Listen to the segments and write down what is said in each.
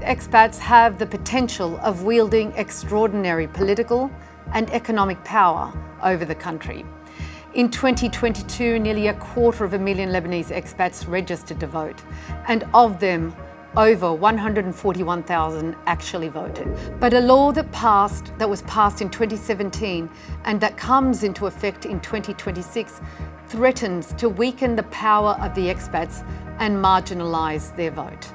expats have the potential of wielding extraordinary political and economic power over the country. In 2022, nearly 250,000 Lebanese expats registered to vote, and of them, over 141,000 actually voted. But a law that was passed in 2017 and that comes into effect in 2026 threatens to weaken the power of the expats and marginalise their vote.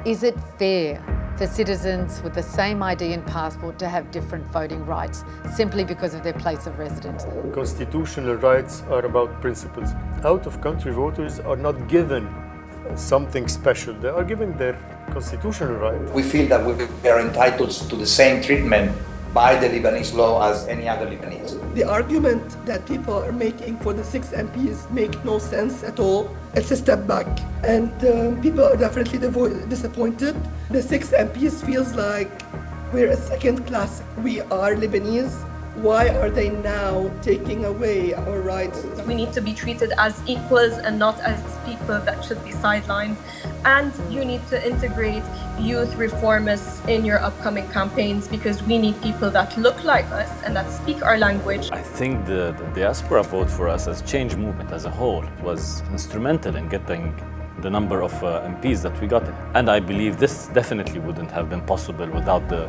Is it fair for citizens with the same ID and passport to have different voting rights simply because of their place of residence? Constitutional rights are about principles. Out-of-country voters are not given something special. They are given their constitutional right. We feel that we are entitled to the same treatment by the Lebanese law as any other Lebanese. The argument that people are making for the 6 MPs make no sense at all. It's a step back, and people are definitely disappointed. The 6 MPs feels like we're a second class. We are Lebanese. Why are they now taking away our rights? We need to be treated as equals and not as people that should be sidelined. And you need to integrate youth reformists in your upcoming campaigns, because we need people that look like us and that speak our language. I think the diaspora vote for us as change movement as a whole was instrumental in getting the number of MPs that we got. And I believe this definitely wouldn't have been possible without the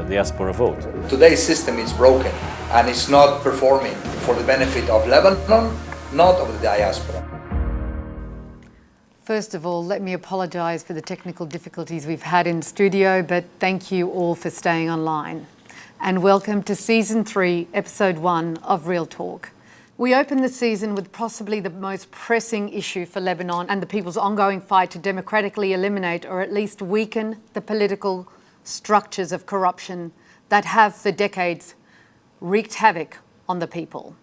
diaspora vote. Today's system is broken and it's not performing for the benefit of Lebanon, not of the diaspora. First of all, let me apologise for the technical difficulties we've had in studio, but thank you all for staying online. And welcome to Season 3, Episode 1 of Real Talk. We open the season with possibly the most pressing issue for Lebanon and the people's ongoing fight to democratically eliminate or at least weaken the political structures of corruption that have for decades wreaked havoc on the people.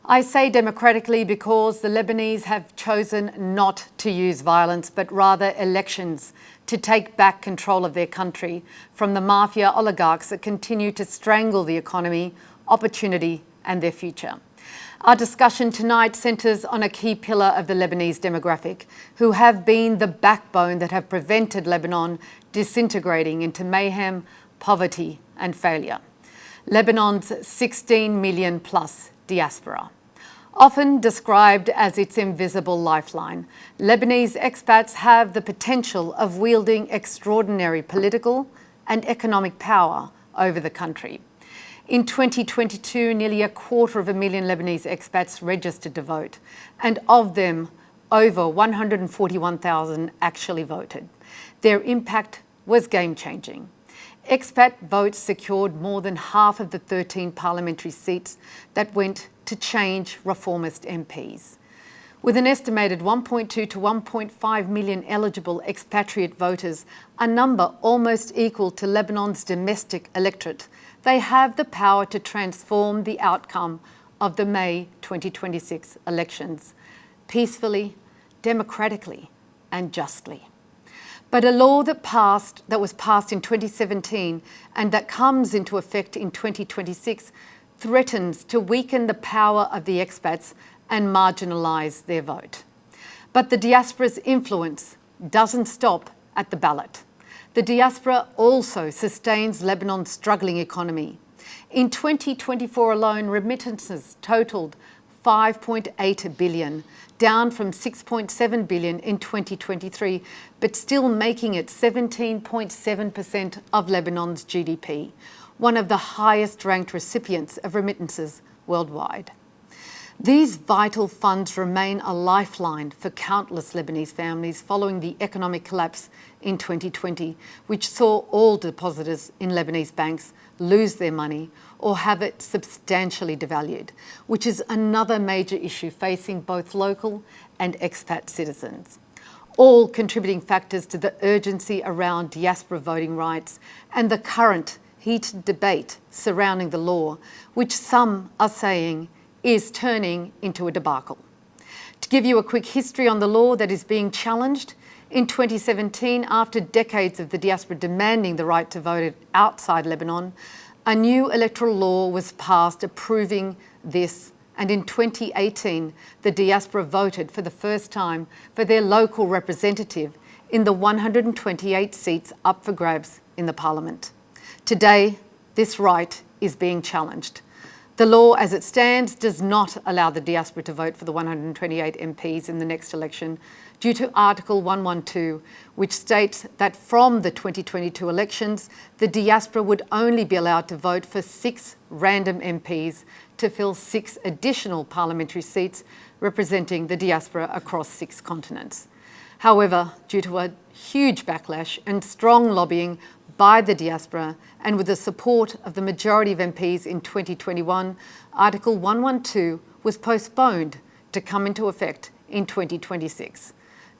I say democratically because the Lebanese have chosen not to use violence, but rather elections to take back control of their country from the mafia oligarchs that continue to strangle the economy, opportunity and their future. Our discussion tonight centres on a key pillar of the Lebanese demographic, who have been the backbone that have prevented Lebanon disintegrating into mayhem, poverty and failure. Lebanon's 16 million plus diaspora. Often described as its invisible lifeline, Lebanese expats have the potential of wielding extraordinary political and economic power over the country. In 2022, nearly 250,000 Lebanese expats registered to vote, and of them, over 141,000 actually voted. Their impact was game-changing. Expat votes secured more than half of the 13 parliamentary seats that went to change reformist MPs. With an estimated 1.2 to 1.5 million eligible expatriate voters, a number almost equal to Lebanon's domestic electorate, they have the power to transform the outcome of the May 2026 elections peacefully, democratically and justly. But a law that was passed in 2017 and that comes into effect in 2026 threatens to weaken the power of the expats and marginalise their vote. But the diaspora's influence doesn't stop at the ballot. The diaspora also sustains Lebanon's struggling economy. In 2024 alone, remittances totalled 5.8 billion, down from 6.7 billion in 2023, but still making it 17.7% of Lebanon's GDP, one of the highest ranked recipients of remittances worldwide. These vital funds remain a lifeline for countless Lebanese families following the economic collapse in 2020, which saw all depositors in Lebanese banks lose their money or have it substantially devalued, which is another major issue facing both local and expat citizens. All contributing factors to the urgency around diaspora voting rights and the current heated debate surrounding the law, which some are saying is turning into a debacle. To give you a quick history on the law that is being challenged, in 2017, after decades of the diaspora demanding the right to vote outside Lebanon, a new electoral law was passed approving this And in 2018, the diaspora voted for the first time for their local representative in the 128 seats up for grabs in the parliament. Today, this right is being challenged. The law as it stands does not allow the diaspora to vote for the 128 MPs in the next election due to Article 112, which states that from the 2022 elections, the diaspora would only be allowed to vote for 6 random MPs to fill 6 additional parliamentary seats representing the diaspora across 6 continents. However, due to a huge backlash and strong lobbying by the diaspora and with the support of the majority of MPs in 2021, Article 112 was postponed to come into effect in 2026.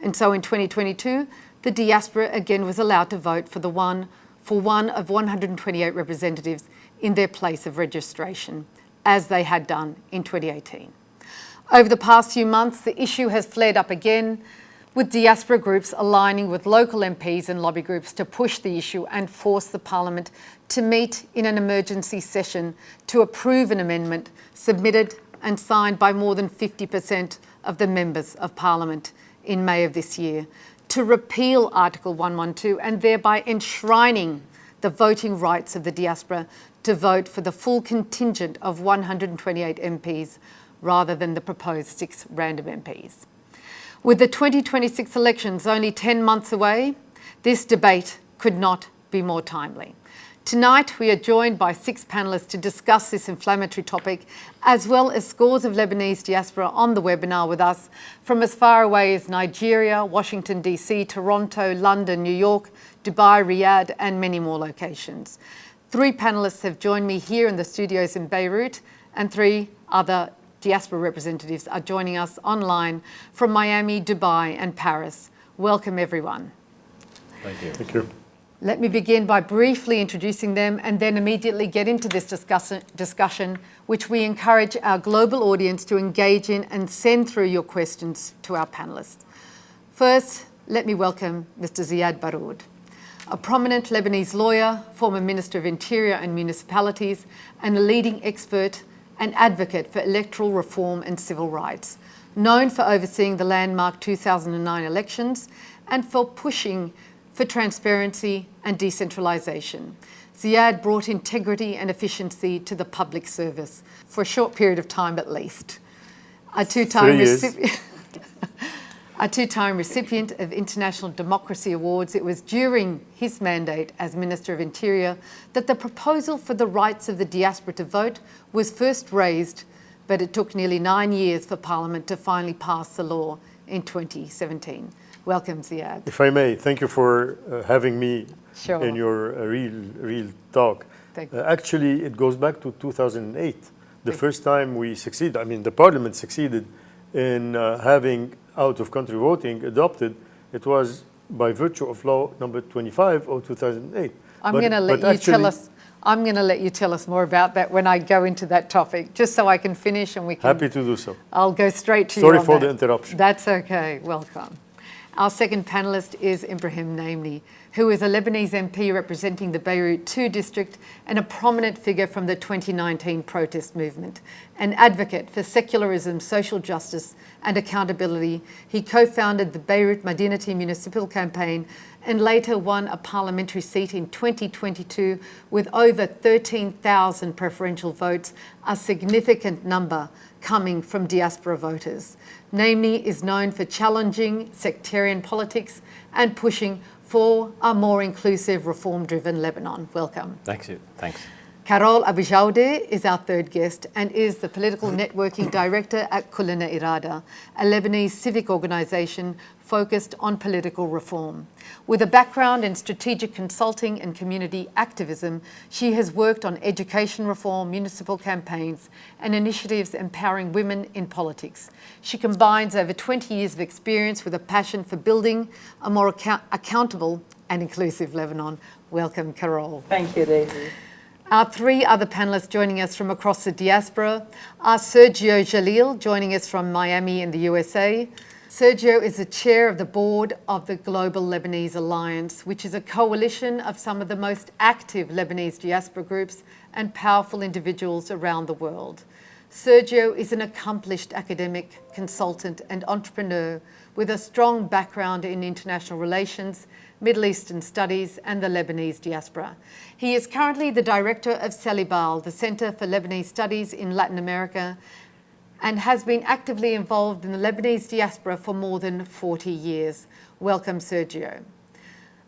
And so in 2022, the diaspora again was allowed to vote for one of 128 representatives in their place of registration, as they had done in 2018. Over the past few months, the issue has flared up again, with diaspora groups aligning with local MPs and lobby groups to push the issue and force the Parliament to meet in an emergency session to approve an amendment submitted and signed by more than 50% of the members of Parliament in May of this year to repeal Article 112 and thereby enshrining the voting rights of the diaspora to vote for the full contingent of 128 MPs rather than the proposed 6 random MPs. With the 2026 elections only 10 months away, this debate could not be more timely. Tonight, we are joined by 6 panellists to discuss this inflammatory topic, as well as scores of Lebanese diaspora on the webinar with us from as far away as Nigeria, Washington, DC, Toronto, London, New York, Dubai, Riyadh, and many more locations. 3 panellists have joined me here in the studios in Beirut, and 3 other diaspora representatives are joining us online from Miami, Dubai, and Paris. Welcome, everyone. Thank you. Thank you. Let me begin by briefly introducing them and then immediately get into this discussion, which we encourage our global audience to engage in and send through your questions to our panellists. First, let me welcome Mr. Ziyad Baroud, a prominent Lebanese lawyer, former Minister of Interior and Municipalities, and a leading expert and advocate for electoral reform and civil rights, known for overseeing the landmark 2009 elections and for pushing for transparency and decentralisation. Ziyad brought integrity and efficiency to the public service for a short period of time at least. A two-time recipient of International Democracy Awards, it was during his mandate as Minister of Interior that the proposal for the rights of the diaspora to vote was first raised, but it took nearly 9 years for Parliament to finally pass the law in 2017. Welcome, Ziyad. If I may, thank you for having me Sure. in your real talk. Thank you. Actually, it goes back to 2008, the first time we succeeded. I mean, the Parliament succeeded in having out-of-country voting adopted. It was by virtue of law number 25 of 2008. I'm going to let you tell us more about that when I go into that topic, just so I can finish and we can. Happy to do so. I'll go straight to you. Sorry on for that. the interruption. That's okay. Welcome. Our second panellist is Ibrahim Mneimneh, who is a Lebanese MP representing the Beirut 2 district and a prominent figure from the 2019 protest movement. An advocate for secularism, social justice and accountability, he co-founded the Beirut Madinati Municipal Campaign and later won a parliamentary seat in 2022 with over 13,000 preferential votes, a significant number coming from diaspora voters. Mneimneh is known for challenging sectarian politics and pushing for a more inclusive, reform-driven Lebanon. Welcome. Thank you. Thanks. Carole Abi Jaoude is our third guest and is the Political Networking Director at Kullana Irada, a Lebanese civic organisation focused on political reform. With a background in strategic consulting and community activism, she has worked on education reform, municipal campaigns, and initiatives empowering women in politics. She combines over 20 years of experience with a passion for building a more accountable and inclusive Lebanon. Welcome, Carole. Thank you, Daisy. Our 3 other panellists joining us from across the diaspora are Sergio Jalil, joining us from Miami in the USA. Sergio is the chair of the board of the Global Lebanese Alliance, which is a coalition of some of the most active Lebanese diaspora groups and powerful individuals around the world. Sergio is an accomplished academic, consultant and entrepreneur with a strong background in international relations, Middle Eastern studies and the Lebanese diaspora. He is currently the director of Celibal, the Center for Lebanese Studies in Latin America, and has been actively involved in the Lebanese diaspora for more than 40 years. Welcome, Sergio.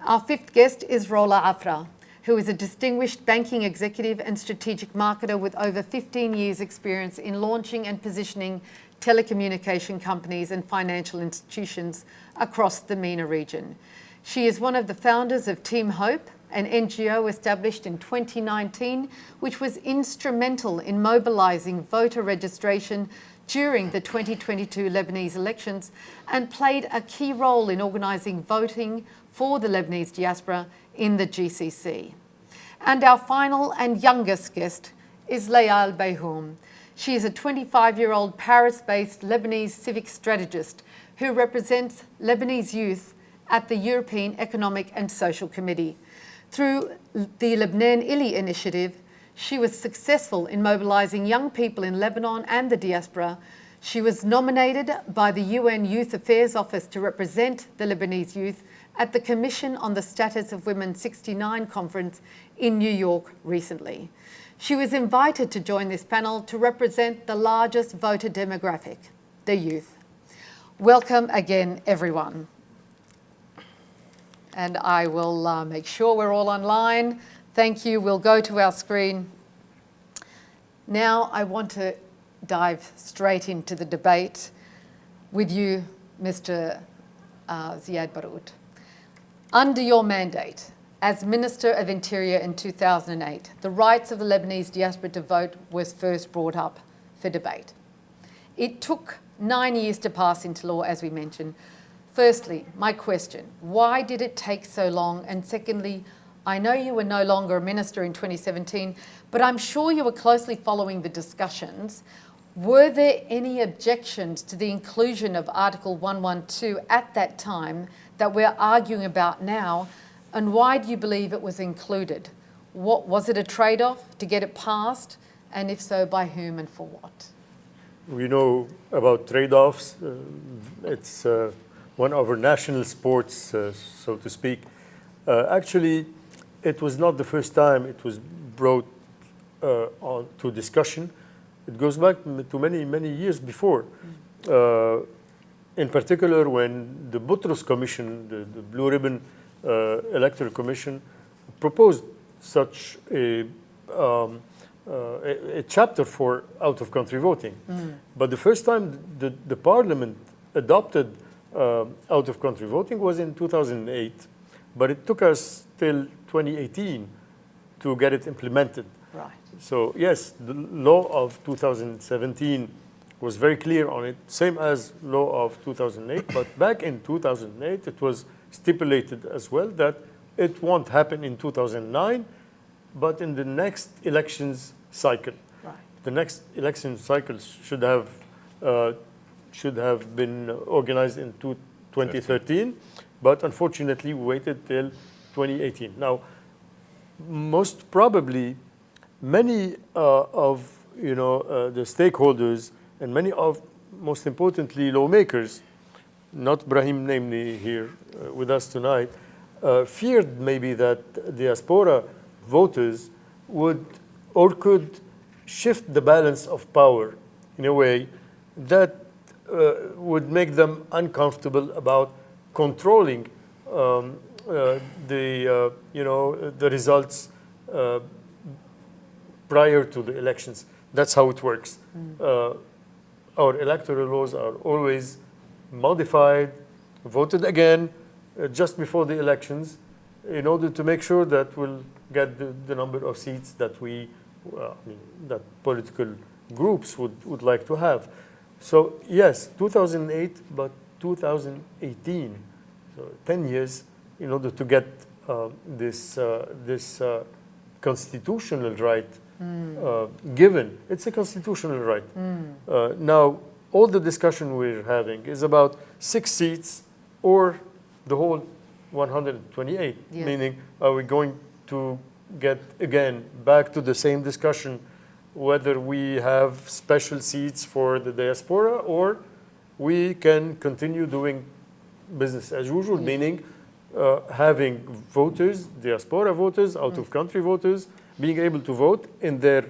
Our fifth guest is Rola Afra, who is a distinguished banking executive and strategic marketer with over 15 years' experience in launching and positioning telecommunication companies and financial institutions across the MENA region. She is one of the founders of Team Hope, an NGO established in 2019, which was instrumental in mobilising voter registration during the 2022 Lebanese elections and played a key role in organising voting for the Lebanese diaspora in the GCC. And our final and youngest guest is Layal Beyhum. She is a 25-year-old Paris-based Lebanese civic strategist who represents Lebanese youth at the European Economic and Social Committee. Through the Lebanon Ili initiative, she was successful in mobilising young people in Lebanon and the diaspora. She was nominated by the UN Youth Affairs Office to represent the Lebanese youth at the Commission on the Status of Women 69 conference in New York recently. She was invited to join this panel to represent the largest voter demographic, the youth. Welcome again, everyone. And I will make sure we're all online. Thank you. We'll go to our screen. Now I want to dive straight into the debate with you, Mr. Ziyad Baroud. Under your mandate as Minister of Interior in 2008, the rights of the Lebanese diaspora to vote was first brought up for debate. It took 9 years to pass into law, as we mentioned. Firstly, my question, why did it take so long? And secondly, I know you were no longer a minister in 2017, but I'm sure you were closely following the discussions. Were there any objections to the inclusion of Article 112 at that time that we're arguing about now? And why do you believe it was included? What, was it a trade-off to get it passed? And if so, by whom and for what? We know about trade-offs. It's one of our national sports, so to speak. Actually, it was not the first time it was brought on to discussion. It goes back to many, many years before. In particular, when the Boutros Commission, the Blue Ribbon Electoral Commission, proposed such a chapter for out-of-country voting. But the first time the Parliament adopted out-of-country voting was in 2008, but it took us till 2018 to get it implemented. Right. So yes, the law of 2017 was very clear on it, same as law of 2008, but back in 2008 it was stipulated as well that it won't happen in 2009, but in the next elections cycle. Right. The next election cycle should have been organized in 2013, but unfortunately we waited till 2018. Now, most probably, many of the stakeholders and many of, most importantly, lawmakers, not Ibrahim Mneimneh here with us tonight, feared maybe that diaspora voters would or could shift the balance of power in a way that would make them uncomfortable about controlling the results prior to the elections. That's how it works. Our electoral laws are always modified, voted again just before the elections in order to make sure that we'll get the number of seats that that political groups would like to have. So yes, 2008, but 2018, so 10 years in order to get this constitutional right given. It's a constitutional right. Now, all the discussion we're having is about 6 seats or the whole 128, yes. Meaning, are we going to get again back to the same discussion whether we have special seats for the diaspora or we can continue doing business as usual, meaning having voters, diaspora voters, out-of-country voters, being able to vote in their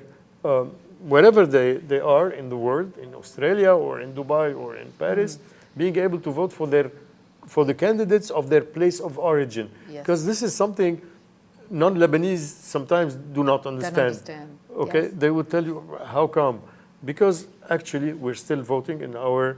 wherever they are in the world, in Australia or in Dubai or in Paris, being able to vote for the candidates of their place of origin. Because this is something non-Lebanese sometimes do not understand. Okay, they would tell you, how come? Because actually we're still voting in our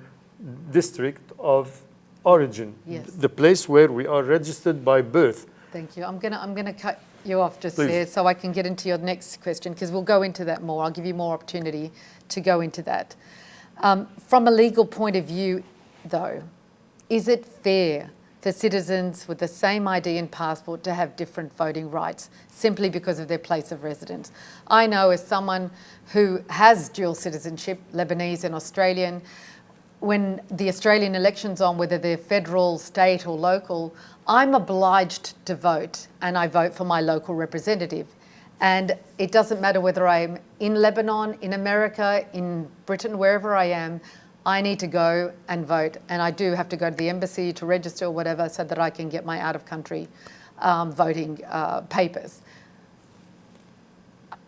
district of origin, the place where we are registered by birth. Thank you. I'm gonna cut you off just Please. there so I can get into your next question, because we'll go into that more. I'll give you more opportunity to go into that. From a legal point of view, though, is it fair for citizens with the same ID and passport to have different voting rights simply because of their place of residence? I know, as someone who has dual citizenship, Lebanese and Australian, when the Australian election's on, whether they're federal, state or local, I'm obliged to vote, and I vote for my local representative. And it doesn't matter whether I'm in Lebanon, in America, in Britain, wherever I am, I need to go and vote. And I do have to go to the embassy to register or whatever so that I can get my out-of-country voting papers.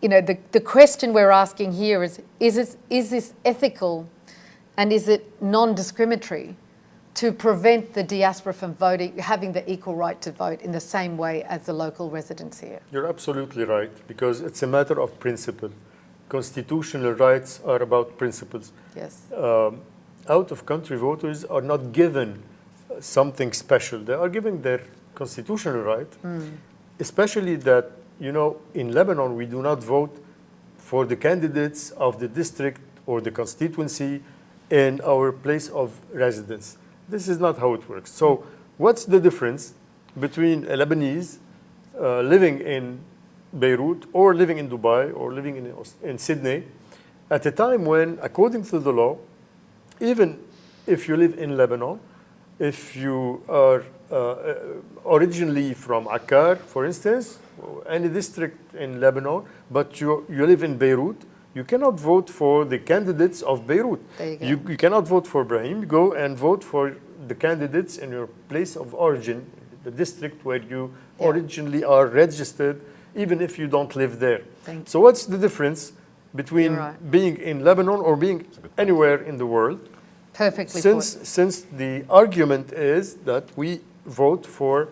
You know, the question we're asking here is this ethical and is it non-discriminatory to prevent the diaspora from voting, having the equal right to vote in the same way as the local residents here? You're absolutely right, because it's a matter of principle. Constitutional rights are about principles. Yes. Out-of-country voters are not given something special. They are given their constitutional right, especially that, you know, in Lebanon, we do not vote for the candidates of the district or the constituency in our place of residence. This is not how it works. So what's the difference between a Lebanese living in Beirut or living in Dubai or living in Sydney at a time when, according to the law, even if you live in Lebanon, if you are originally from Akkar, for instance, any district in Lebanon, but you live in Beirut, you cannot vote for the candidates of Beirut. There you go. You cannot vote for Ibrahim. You go and vote for the candidates in your place of origin, the district where you originally are registered, even if you don't live there. So what's the difference between being in Lebanon or being anywhere in the world? Perfectly Since the argument is that we vote for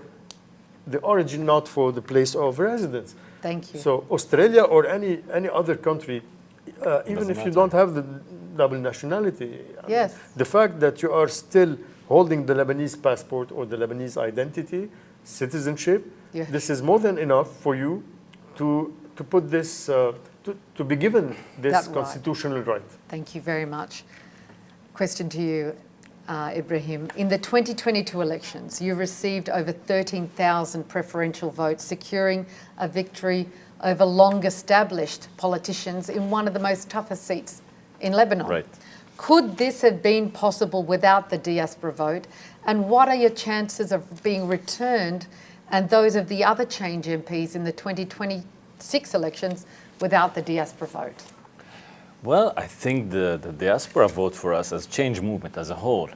the origin, not for the place of residence. Thank you. So Australia or any other country, even if you don't have the double nationality, Yes. the fact that you are still holding the Lebanese passport or the Lebanese identity, citizenship, this is more than enough for you to put this, to be given this constitutional right. Thank you very much. Question to you, Ibrahim. In the 2022 elections, you received over 13,000 preferential votes, securing a victory over long-established politicians in one of the most toughest seats in Lebanon. Right. Could this have been possible without the diaspora vote? And what are your chances of being returned and those of the other Change MPs in the 2026 elections without the diaspora vote? Well, I think the diaspora vote for us as Change movement as a whole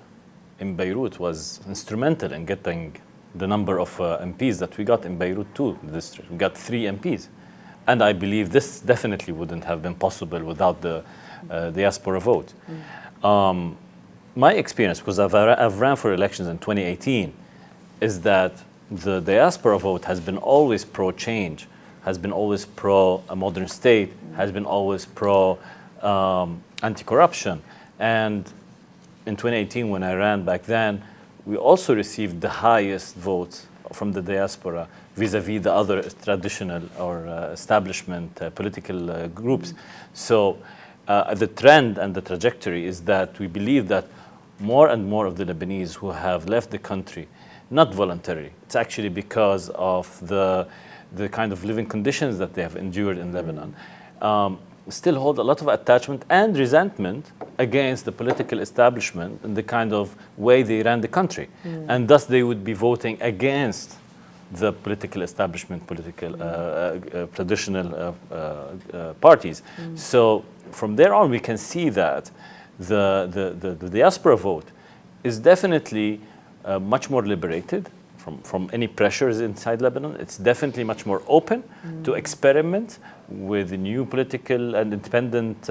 in Beirut was instrumental in getting the number of MPs that we got in Beirut too, the district. We got 3 MPs. And I believe this definitely wouldn't have been possible without the diaspora vote. My experience, because I've ran for elections in 2018, is that the diaspora vote has been always pro-change, has been always pro-a modern state, has been always pro-anti-corruption. And in 2018, when I ran back then, we also received the highest votes from the diaspora vis-a-vis the other traditional or establishment political groups. So the trend and the trajectory is that we believe that more and more of the Lebanese who have left the country, not voluntarily, it's actually because of the kind of living conditions that they have endured in Lebanon, still hold a lot of attachment and resentment against the political establishment and the kind of way they ran the country. And thus they would be voting against the political establishment, traditional parties. So from there on, we can see that the diaspora vote is definitely much more liberated from any pressures inside Lebanon. It's definitely much more open to experiment with new political and independent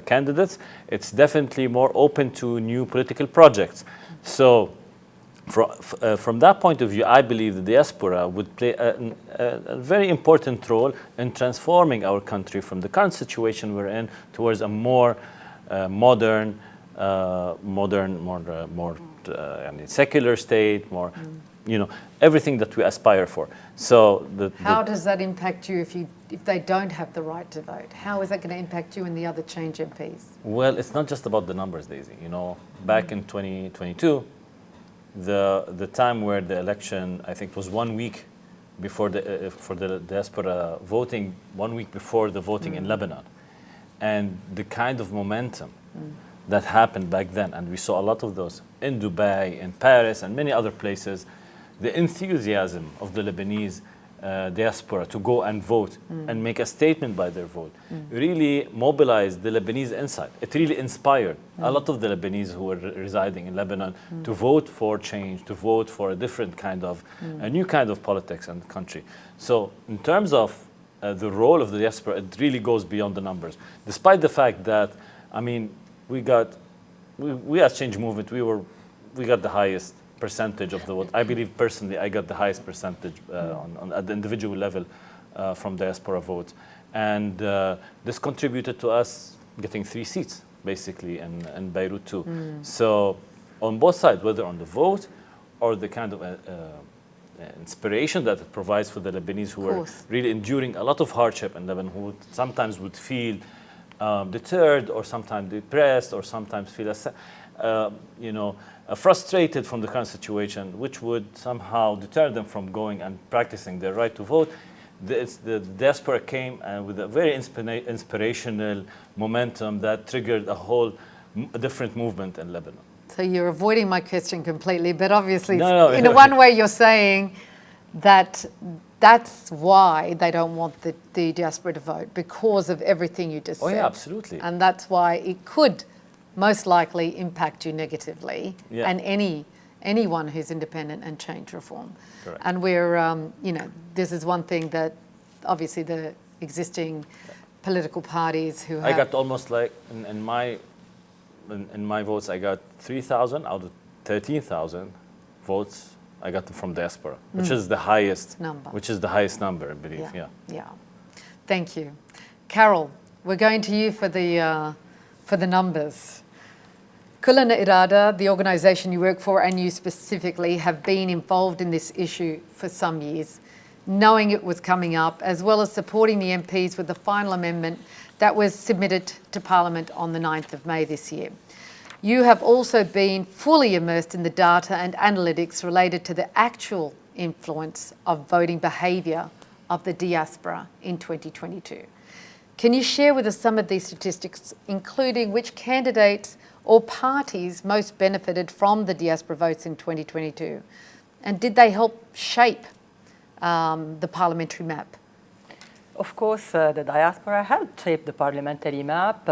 candidates. It's definitely more open to new political projects. So from that point of view, I believe the diaspora would play a very important role in transforming our country from the current situation we're in towards a more modern, secular state, more, everything that we aspire for. So how does that impact you if they don't have the right to vote? How is that going to impact you and the other Change MPs? Well, it's not just about the numbers, Daisy. Back in 2022, the time where the election, I think, was 1 week before for the diaspora voting, 1 week before the voting in Lebanon, and the kind of momentum that happened back then, and we saw a lot of those in Dubai, in Paris, and many other places. The enthusiasm of the Lebanese diaspora to go and vote and make a statement by their vote really mobilized the Lebanese inside. It really inspired a lot of the Lebanese who were residing in Lebanon to vote for change, to vote for a different kind of, a new kind of politics in the country. So in terms of the role of the diaspora, it really goes beyond the numbers. Despite the fact that, we as Change Movement, we got the highest percentage of the vote. I believe personally I got the highest percentage at the individual level from diaspora votes. And this contributed to us getting 3 seats, basically, in Beirut too. So on both sides, whether on the vote or the kind of inspiration that it provides for the Lebanese who are really enduring a lot of hardship in Lebanon, who sometimes would feel deterred or sometimes depressed or sometimes feel frustrated from the current situation, which would somehow deter them from going and practicing their right to vote. The diaspora came with a very inspirational momentum that triggered a different movement in Lebanon. So you're avoiding my question completely, but obviously in one way you're saying that that's why they don't want the diaspora to vote, because of everything you just said. Oh yeah, absolutely. And that's why it could most likely impact you negatively, and anyone who's independent and change reform. Correct. And we're, this is one thing that obviously the existing political parties who have... I got almost in my votes, I got 3,000 out of 13,000 votes. I got them from diaspora, which is the highest number. Which is the highest number, I believe. Yeah. Thank you, Carole. We're going to you for the numbers. Kullana Irada, the organisation you work for, and you specifically, have been involved in this issue for some years, knowing it was coming up, as well as supporting the MPs with the final amendment that was submitted to Parliament on the 9th of May this year. You have also been fully immersed in the data and analytics related to the actual influence of voting behaviour of the diaspora in 2022. Can you share with us some of these statistics, including which candidates or parties most benefited from the diaspora votes in 2022? And did they help shape the parliamentary map? Of course, the diaspora helped shape the parliamentary map.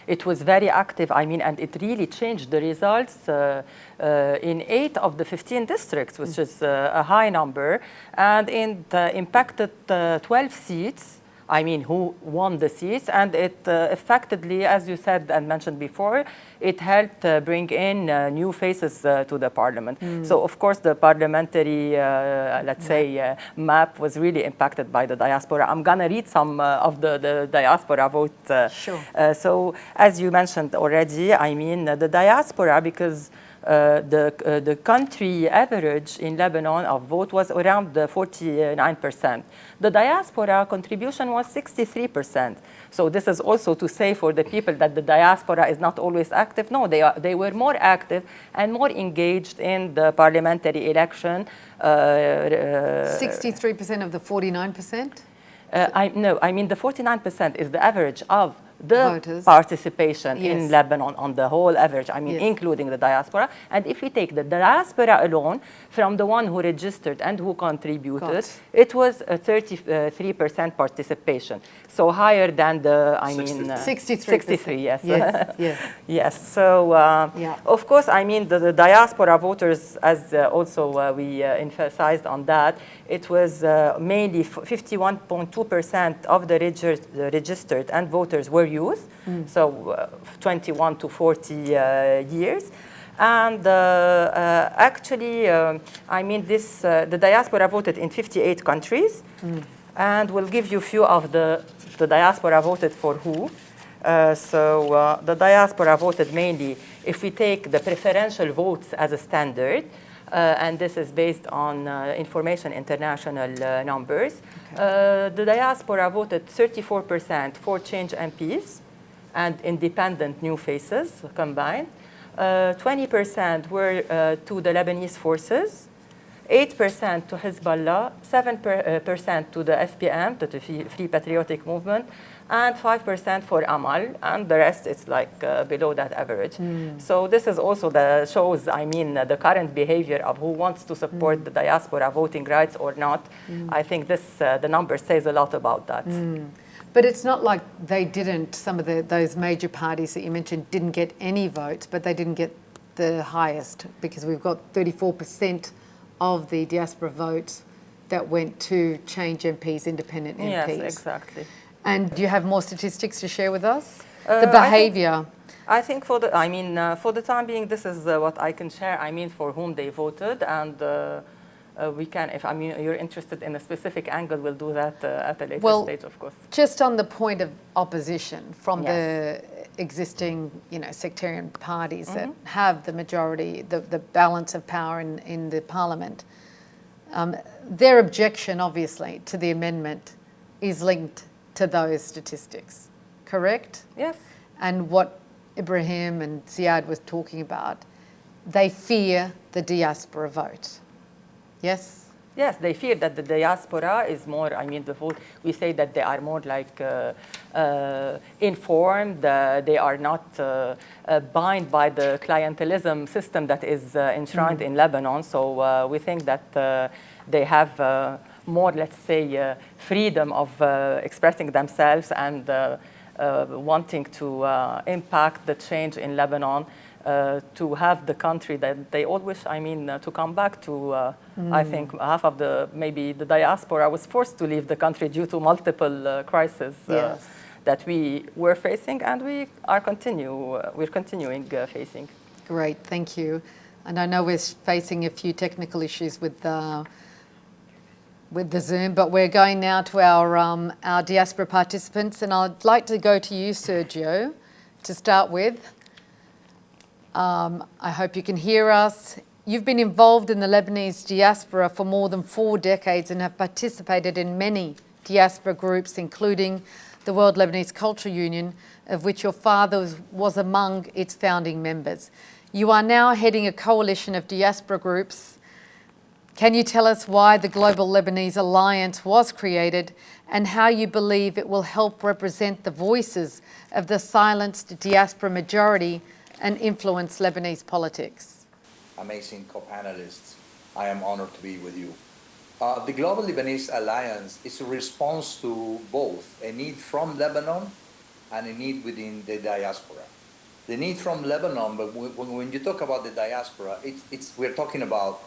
It was very active, and it really changed the results in 8 of the 15 districts, which is a high number, and in the impacted 12 seats, who won the seats, and it effectively, as you said and mentioned before, it helped bring in new faces to the parliament. So, of course, the parliamentary, map was really impacted by the diaspora. I'm going to read some of the diaspora vote. Sure. So, as you mentioned already, the diaspora, because the country average in Lebanon of vote was around 49%. The diaspora contribution was 63%. So this is also to say for the people that the diaspora is not always active. No, they were more active and more engaged in the parliamentary election. 63% of the 49%? The 49% is the average of the Voters. participation Yes. in Lebanon on the whole average, I mean, Yes. including the diaspora. And if we take the diaspora alone, from the one who registered and who contributed, it was a 33% participation. So higher than the, 63%. yes. Yes, yes. Yes, so of course, I mean, the diaspora voters, as also we emphasized on that, it was mainly 51.2% of the registered and voters were youth, so 21 to 40 years. And actually, I mean, the diaspora voted in 58 countries, and we'll give you a few of the diaspora voted for who. So the diaspora voted mainly, if we take the preferential votes as a standard, and this is based on Information International numbers, the diaspora voted 34% for change MPs and independent new faces combined. 20% were to the Lebanese forces, 8% to Hezbollah, 7% to the FPM, to the Free Patriotic Movement, and 5% for Amal, and the rest is like below that average. So this is also shows, I mean, the current behavior of who wants to support the diaspora voting rights or not. I think the number says a lot about that. But it's not like they didn't, some of those major parties that you mentioned didn't get any votes, but they didn't get the highest, because we've got 34% of the diaspora votes that went to change MPs, independent MPs. Yes, exactly. And do you have more statistics to share with us? The behavior. I think for the time being, this is what I can share. I mean, for whom they voted, and we can, if you're interested in a specific angle, we'll do that at a later stage, of course. Just on the point of opposition from the existing, sectarian parties that have the majority, the balance of power in the parliament, their objection, obviously, to the amendment is linked to those statistics, correct? Yes. And what Ibrahim and Ziyad was talking about, they fear the diaspora vote. Yes? Yes, they fear that the diaspora is more, the vote, we say that they are more like informed, they are not bound by the clientelism system that is enshrined in Lebanon. So we think that they have more, let's say, freedom of expressing themselves and wanting to impact the change in Lebanon, to have the country that they all wish, to come back to. I think half of maybe the diaspora was forced to leave the country due to multiple crises that we were facing, and we're continuing facing. Great, thank you. And I know we're facing a few technical issues with the Zoom, but we're going now to our diaspora participants, and I'd like to go to you, Sergio, to start with. I hope you can hear us. You've been involved in the Lebanese diaspora for more than 4 decades and have participated in many diaspora groups, including the World Lebanese Cultural Union, of which your father was among its founding members. You are now heading a coalition of diaspora groups. Can you tell us why the Global Lebanese Alliance was created and how you believe it will help represent the voices of the silenced diaspora majority and influence Lebanese politics? Amazing co-panelists, I am honored to be with you. The Global Lebanese Alliance is a response to both a need from Lebanon and a need within the diaspora. The need from Lebanon, but when you talk about the diaspora, we're talking about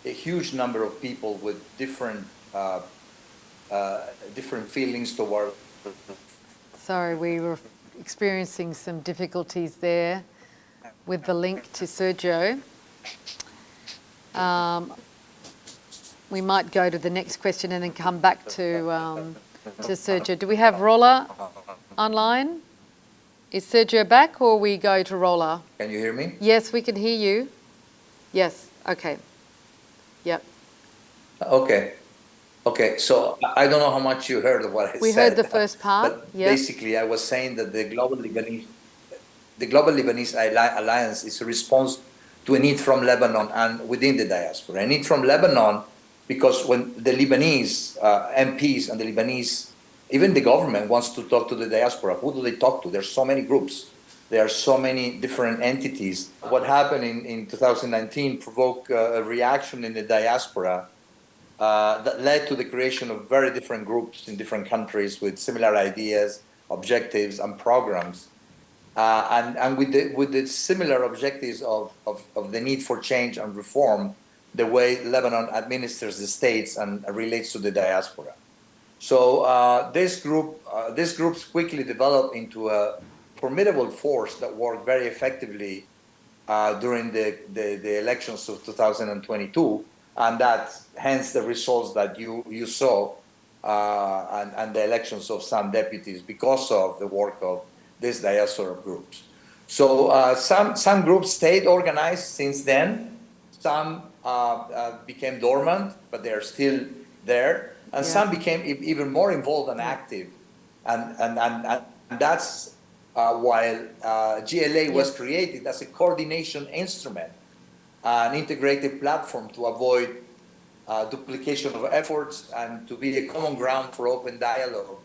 a huge number of people with different feelings toward. Sorry, we were experiencing some difficulties there with the link to Sergio. We might go to the next question and then come back to Sergio. Do we have Rola online? Is Sergio back, or we go to Rola? Can you hear me? Yes, we can hear you. Yes, okay. Yep. Okay, so I don't know how much you heard of what I said. We heard the first part, but basically I was saying that the Global Lebanese Alliance is a response to a need from Lebanon and within the diaspora. A need from Lebanon because when the Lebanese MPs and the Lebanese even the government wants to talk to the diaspora. Who do they talk to? There's so many groups. There are so many different entities. What happened in 2019 provoked a reaction in the diaspora that led to the creation of very different groups in different countries with similar ideas, objectives, and programs. And with the similar objectives of the need for change and reform, the way Lebanon administers the states and relates to the diaspora. So these groups quickly developed into a formidable force that worked very effectively during the elections of 2022, and that hence the results that you saw and the elections of some deputies because of the work of these diaspora groups. So some groups stayed organized since then. Some became dormant, but they are still there. And some became even more involved and active. And that's while GLA was created as a coordination instrument, an integrated platform to avoid duplication of efforts and to be a common ground for open dialogue,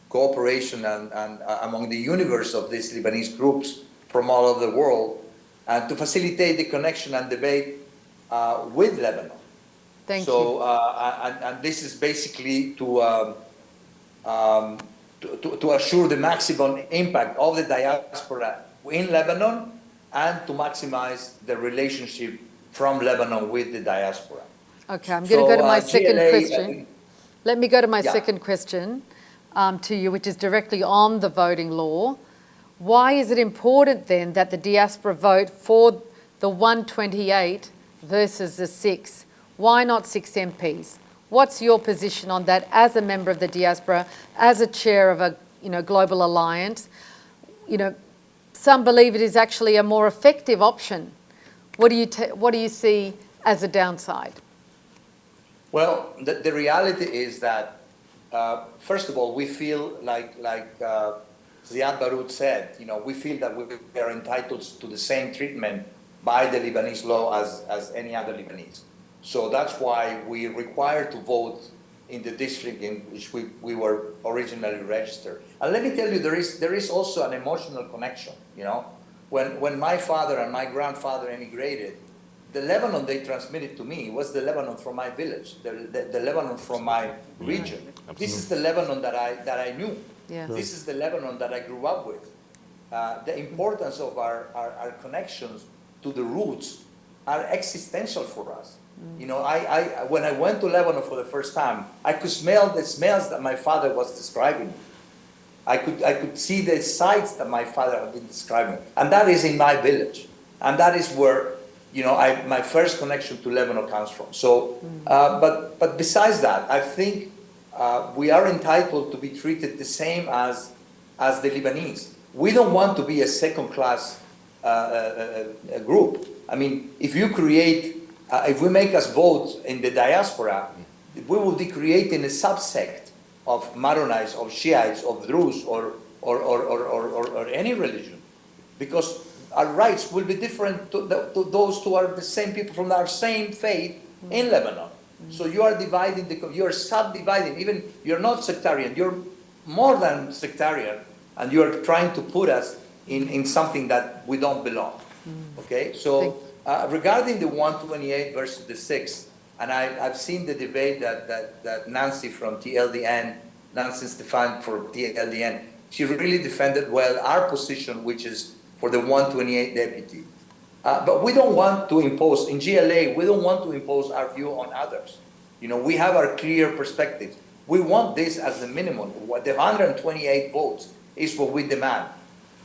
cooperation and among the universe of these Lebanese groups from all over the world, and to facilitate the connection and debate with Lebanon. Thank you. And this is basically to assure the maximum impact of the diaspora in Lebanon and to maximize the relationship from Lebanon with the diaspora. Okay, I'm going to go to my second GLA, question. Let me go to my second question to you, which is directly on the voting law. Why is it important then that the diaspora vote for the 128 versus the 6? Why not 6 MPs? What's your position on that as a member of the diaspora, as a chair of a global alliance? Some believe it is actually a more effective option. What do you see as a downside? Well, the reality is that first of all, we feel like Ziyad Baroud said, we feel that we are entitled to the same treatment by the Lebanese law as any other Lebanese. So that's why we require to vote in the district in which we were originally registered. And let me tell you, there is also an emotional connection. When my father and my grandfather emigrated, the Lebanon they transmitted to me was the Lebanon from my village, the Lebanon from my region. This is the Lebanon that I knew. Yes. This is the Lebanon that I grew up with. The importance of our connections to the roots are existential for us. When I went to Lebanon for the first time, I could smell the smells that my father was describing. I could see the sights that my father had been describing, and that is in my village, and that is where my first connection to Lebanon comes from. So, but besides that, I think we are entitled to be treated the same as the Lebanese. We don't want to be a second-class group. I mean, if we make us vote in the diaspora, we will be creating a subsect of Maronites, of Shiites, of Druze, or any religion, because our rights will be different to those who are the same people from our same faith in Lebanon. So you are dividing, you are subdividing. Even you're not sectarian, you're more than sectarian, and you are trying to put us in something that we don't belong. Okay, so regarding the 128 versus the 6, and I've seen the debate that Nancy from TLDN, Nancy Stefan for TLDN, she really defended well our position, which is for the 128 deputy. But we don't want to impose, in GLA, we don't want to impose our view on others. We have our clear perspectives. We want this as the minimum. The 128 votes is what we demand.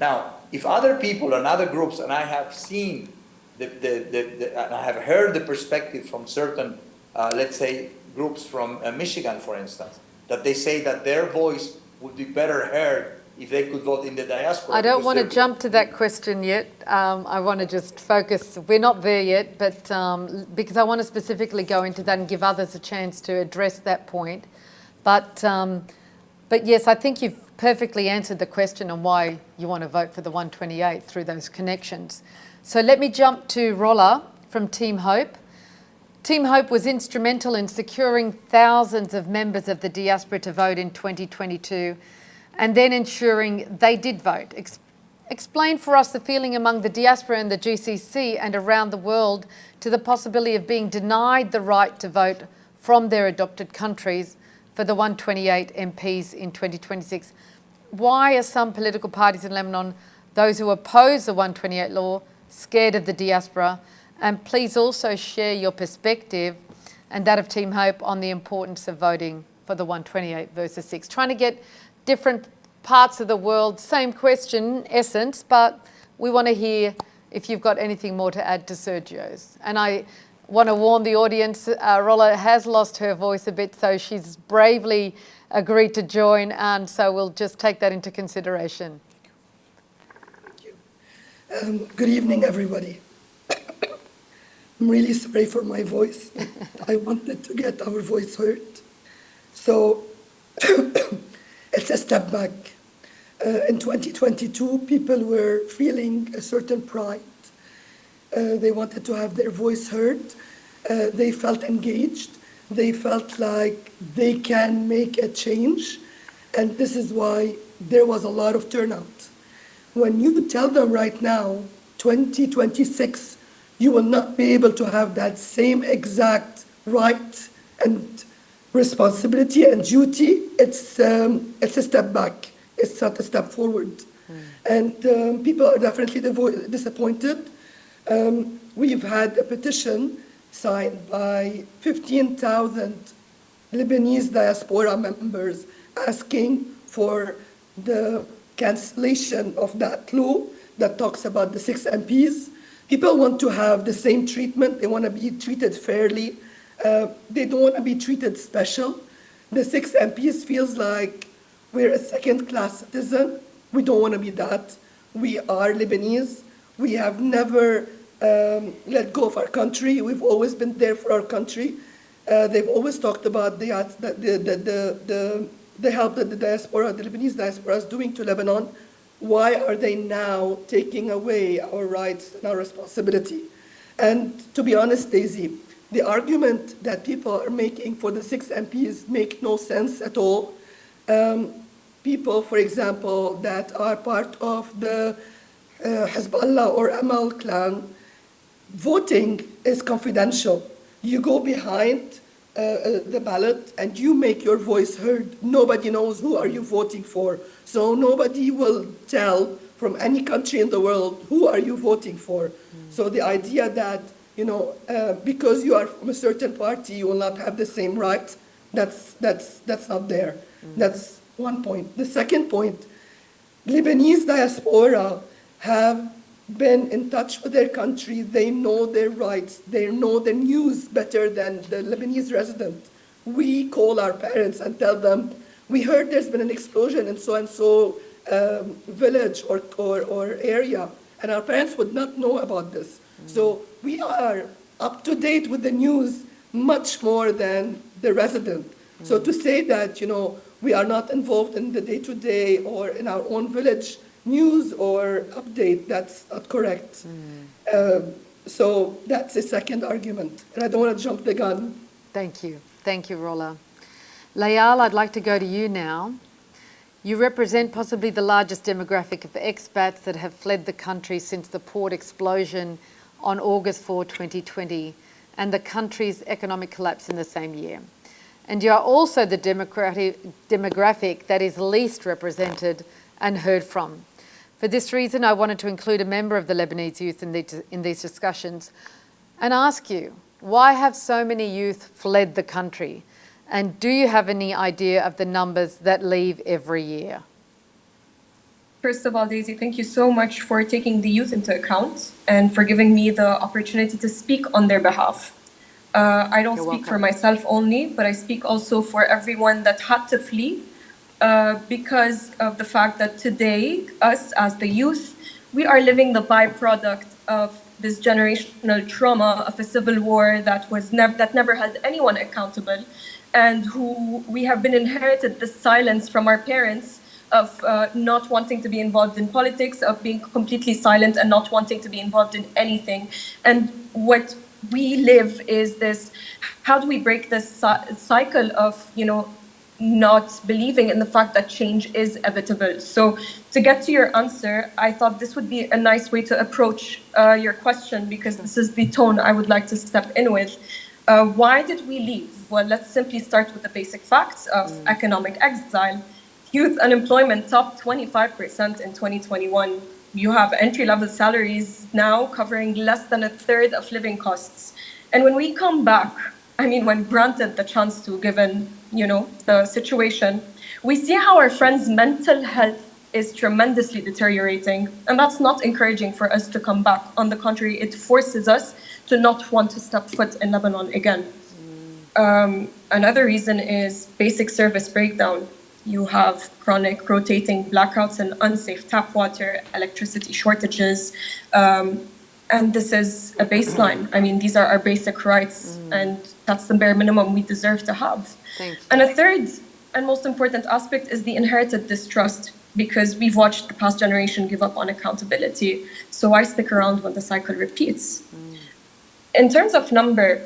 Now, if other people and other groups, and I have seen and I have heard the perspective from certain, let's say, groups from Michigan, for instance, that they say that their voice would be better heard if they could vote in the diaspora. I don't want to jump to that question yet. I want to just focus. We're not there yet, but because I want to specifically go into that and give others a chance to address that point. But yes, I think you've perfectly answered the question on why you want to vote for the 128 through those connections. So let me jump to Rola from Team Hope. Team Hope was instrumental in securing thousands of members of the diaspora to vote in 2022 and then ensuring they did vote. Explain for us the feeling among the diaspora and the GCC and around the world to the possibility of being denied the right to vote from their adopted countries for the 128 MPs in 2026. Why are some political parties in Lebanon, those who oppose the 128 law, scared of the diaspora? And please also share your perspective and that of Team Hope on the importance of voting for the 128 versus 6. Trying to get different parts of the world, same question, essence, but we want to hear if you've got anything more to add to Sergio's. And I want to warn the audience, Rola has lost her voice a bit, so she's bravely agreed to join, and so we'll just take that into consideration. Thank you. Good evening, everybody. I'm really sorry for my voice. I wanted to get our voice heard. So it's a step back. In 2022, people were feeling a certain pride. They wanted to have their voice heard. They felt engaged. They felt like they can make a change. And this is why there was a lot of turnout. When you tell them right now, 2026, you will not be able to have that same exact right and responsibility and duty, it's a step back. It's not a step forward. And people are definitely disappointed. We've had a petition signed by 15,000 Lebanese diaspora members asking for the cancellation of that law that talks about the 6 MPs. People want to have the same treatment. They want to be treated fairly. They don't want to be treated special. The 6 MPs feels like we're a second-class citizen. We don't want to be that. We are Lebanese. We have never let go of our country. We've always been there for our country. They've always talked about the help that the diaspora, the Lebanese diaspora is doing to Lebanon. Why are they now taking away our rights and our responsibility? And to be honest, Daisy, the argument that people are making for the 6 MPs make no sense at all. People, for example, that are part of the Hezbollah or Amal clan, voting is confidential. You go behind the ballot and you make your voice heard. Nobody knows who are you voting for. So nobody will tell from any country in the world who are you voting for. So the idea that, because you are from a certain party, you will not have the same right, that's not there. That's one point. The second point, Lebanese diaspora have been in touch with their country. They know their rights. They know the news better than the Lebanese resident. We call our parents and tell them, we heard there's been an explosion in so-and-so village or area, and our parents would not know about this. So we are up to date with the news much more than the resident. So to say that, we are not involved in the day-to-day or in our own village news or update, that's not correct. So that's the second argument. And I don't want to jump the gun. Thank you. Thank you, Rola. Layal, I'd like to go to you now. You represent possibly the largest demographic of expats that have fled the country since the port explosion on August 4, 2020, and the country's economic collapse in the same year. And you are also the demographic that is least represented and heard from. For this reason, I wanted to include a member of the Lebanese youth in these discussions and ask you, why have so many youth fled the country? And do you have any idea of the numbers that leave every year? First of all, Daisy, thank you so much for taking the youth into account and for giving me the opportunity to speak on their behalf. I don't speak for myself only, but I speak also for everyone that had to flee because of the fact that today, us as the youth, we are living the byproduct of this generational trauma of a civil war that never held anyone accountable, and who we have been inherited the silence from our parents of not wanting to be involved in politics, of being completely silent and not wanting to be involved in anything. And what we live is this, how do we break this cycle of, not believing in the fact that change is inevitable? So to get to your answer, I thought this would be a nice way to approach your question, because this is the tone I would like to step in with. Why did we leave? Well, let's simply start with the basic facts of economic exile. Youth unemployment topped 25% in 2021. You have entry-level salaries now covering less than a third of living costs. And when we come back, when granted the chance to, given, the situation, we see how our friends' mental health is tremendously deteriorating. And that's not encouraging for us to come back. On the contrary, it forces us to not want to step foot in Lebanon again. Another reason is basic service breakdown. You have chronic rotating blackouts and unsafe tap water, electricity shortages, and this is a baseline. These are our basic rights, and that's the bare minimum we deserve to have. And a third and most important aspect is the inherited distrust, because we've watched the past generation give up on accountability. So why stick around when the cycle repeats? In terms of number,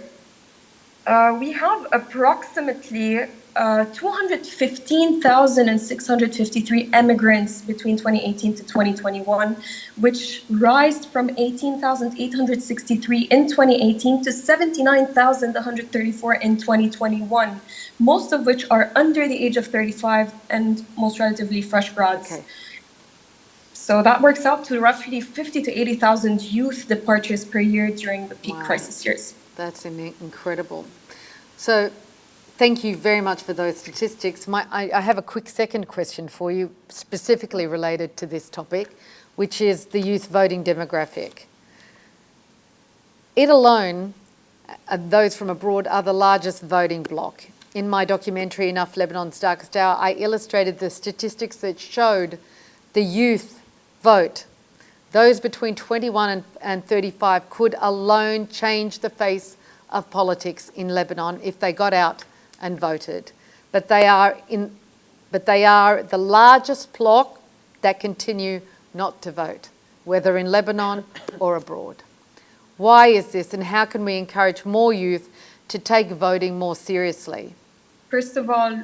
we have approximately 215,653 immigrants between 2018 to 2021, which rise from 18,863 in 2018 to 79,134 in 2021, most of which are under the age of 35 and most relatively fresh grads. Okay. So that works out to roughly 50 to 80,000 youth departures per year during the peak crisis years. That's incredible. So thank you very much for those statistics. I have a quick second question for you, specifically related to this topic, which is the youth voting demographic. It alone, those from abroad, are the largest voting bloc. In my documentary, Enough Lebanon's Darkest Hour, I illustrated the statistics that showed the youth vote. Those between 21 and 35 could alone change the face of politics in Lebanon if they got out and voted. But they are the largest bloc that continue not to vote, whether in Lebanon or abroad. Why is this, and how can we encourage more youth to take voting more seriously? First of all,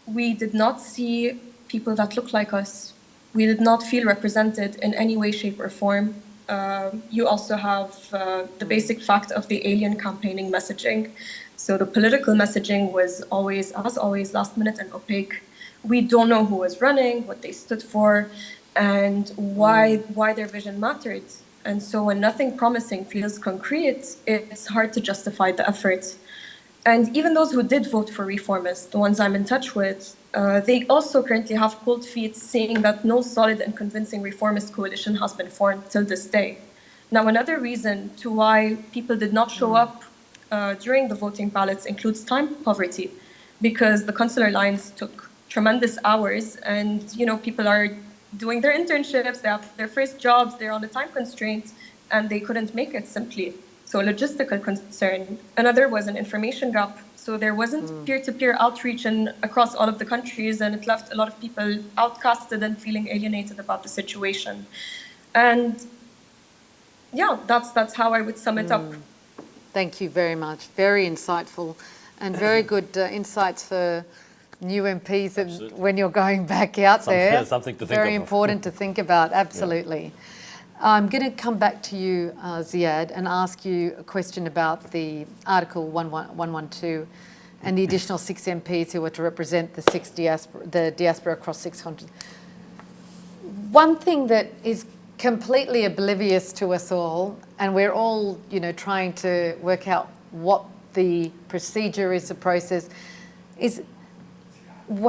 we did not see people that look like us. We did not feel represented in any way, shape, or form. You also have the basic fact of the alien campaigning messaging. So the political messaging was always, as always, last minute and opaque. We don't know who was running, what they stood for, and why their vision mattered. And so when nothing promising feels concrete, it's hard to justify the effort. And even those who did vote for reformists, the ones I'm in touch with, they also currently have cold feet, saying that no solid and convincing reformist coalition has been formed till this day. Now, another reason to why people did not show up during the voting ballots includes time poverty, because the consular lines took tremendous hours, and people are doing their internships, they have their first jobs, they're on a time constraint, and they couldn't make it simply. So logistical concern. Another was an information gap. So there wasn't peer-to-peer outreach across all of the countries, and it left a lot of people outcasted and feeling alienated about the situation. And yeah, that's how I would sum it up. Thank you very much. Very insightful and very good insights for new MPs when you're going back out there. Something to think Very important to think about, absolutely. Yeah. I'm going to come back to you, Ziyad, and ask you a question about the Article 112 and the additional 6 MPs who are to represent the diaspora across 600. One thing that is completely oblivious to us all, and we're all, trying to work out what the procedure is, the process, is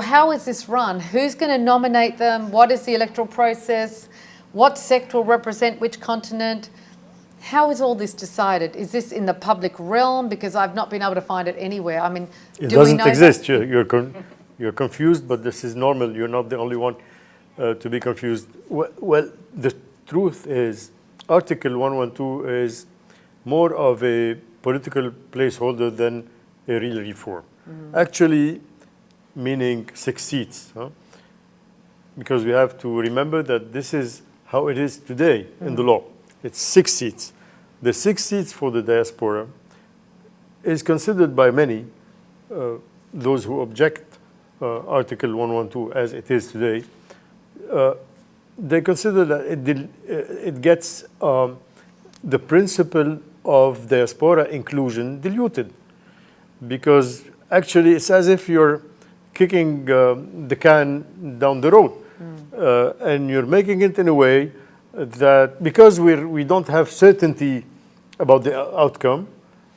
how is this run? Who's going to nominate them? What is the electoral process? What sector will represent which continent? How is all this decided? Is this in the public realm? Because I've not been able to find it anywhere. It doesn't exist. You're confused, but this is normal. You're not the only one to be confused. Well, the truth is, Article 112 is more of a political placeholder than a real reform. Actually, meaning 6 seats. Because we have to remember that this is how it is today in the law. It's 6 seats. The 6 seats for the diaspora is considered by many, those who object Article 112 as it is today, they consider that it gets the principle of diaspora inclusion diluted, because actually it's as if you're kicking the can down the road, and you're making it in a way that because we don't have certainty about the outcome,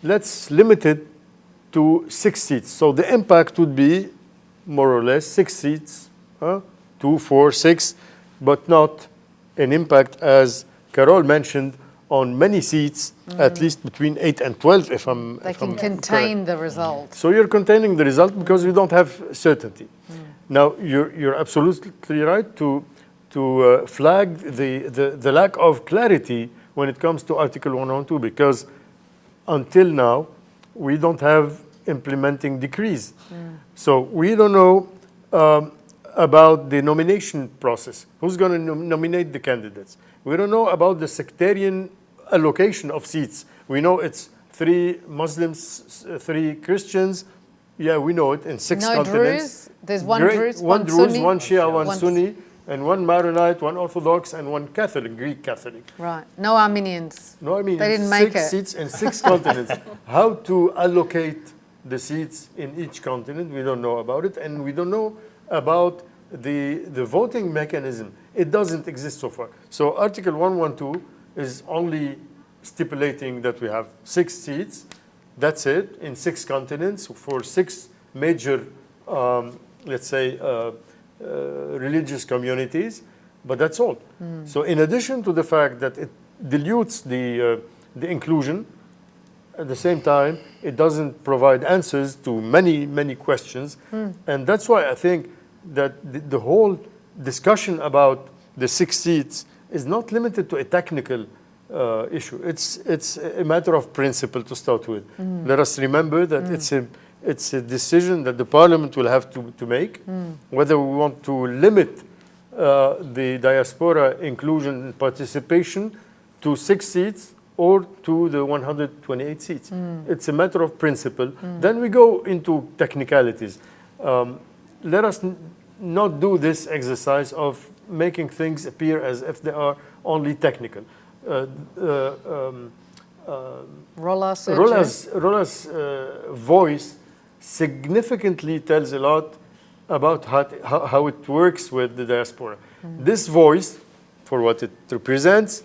let's limit it to 6 seats. So the impact would be more or less 6 seats, 2, 4, 6, but not an impact, as Carole mentioned, on many seats, at least between 8 and 12, if I'm They if can I'm contain correct. the result. So you're containing the result because we don't have certainty. Now, you're absolutely right to flag the lack of clarity when it comes to Article 112, because until now, we don't have implementing decrees. So we don't know about the nomination process. Who's going to nominate the candidates? We don't know about the sectarian allocation of seats. We know it's 3 Muslims, 3 Christians. Yeah, we know it in 6 No continents. Druze? There's one Druze, one Druze, Sunni? one Shia, one One- Sunni, and 1 Maronite, 1 Orthodox, and 1 Catholic, Greek Catholic. Right. No Armenians. No, I mean, They didn't make 6 it. seats in 6 continents. How to allocate the seats in each continent, we don't know about it. And we don't know about the voting mechanism. It doesn't exist so far. So Article 112 is only stipulating that we have 6 seats. That's it, in 6 continents for 6 major, let's say, religious communities. But that's all. So in addition to the fact that it dilutes the inclusion, at the same time, it doesn't provide answers to many, many questions. And that's why I think that the whole discussion about the 6 seats is not limited to a technical issue. It's a matter of principle to start with. Let us remember that it's a decision that the parliament will have to make, whether we want to limit the diaspora inclusion and participation to 6 seats or to the 128 seats. It's a matter of principle. Then we go into technicalities. Let us not do this exercise of making things appear as if they are only technical. Rola's voice significantly tells a lot about how it works with the diaspora. This voice, for what it represents,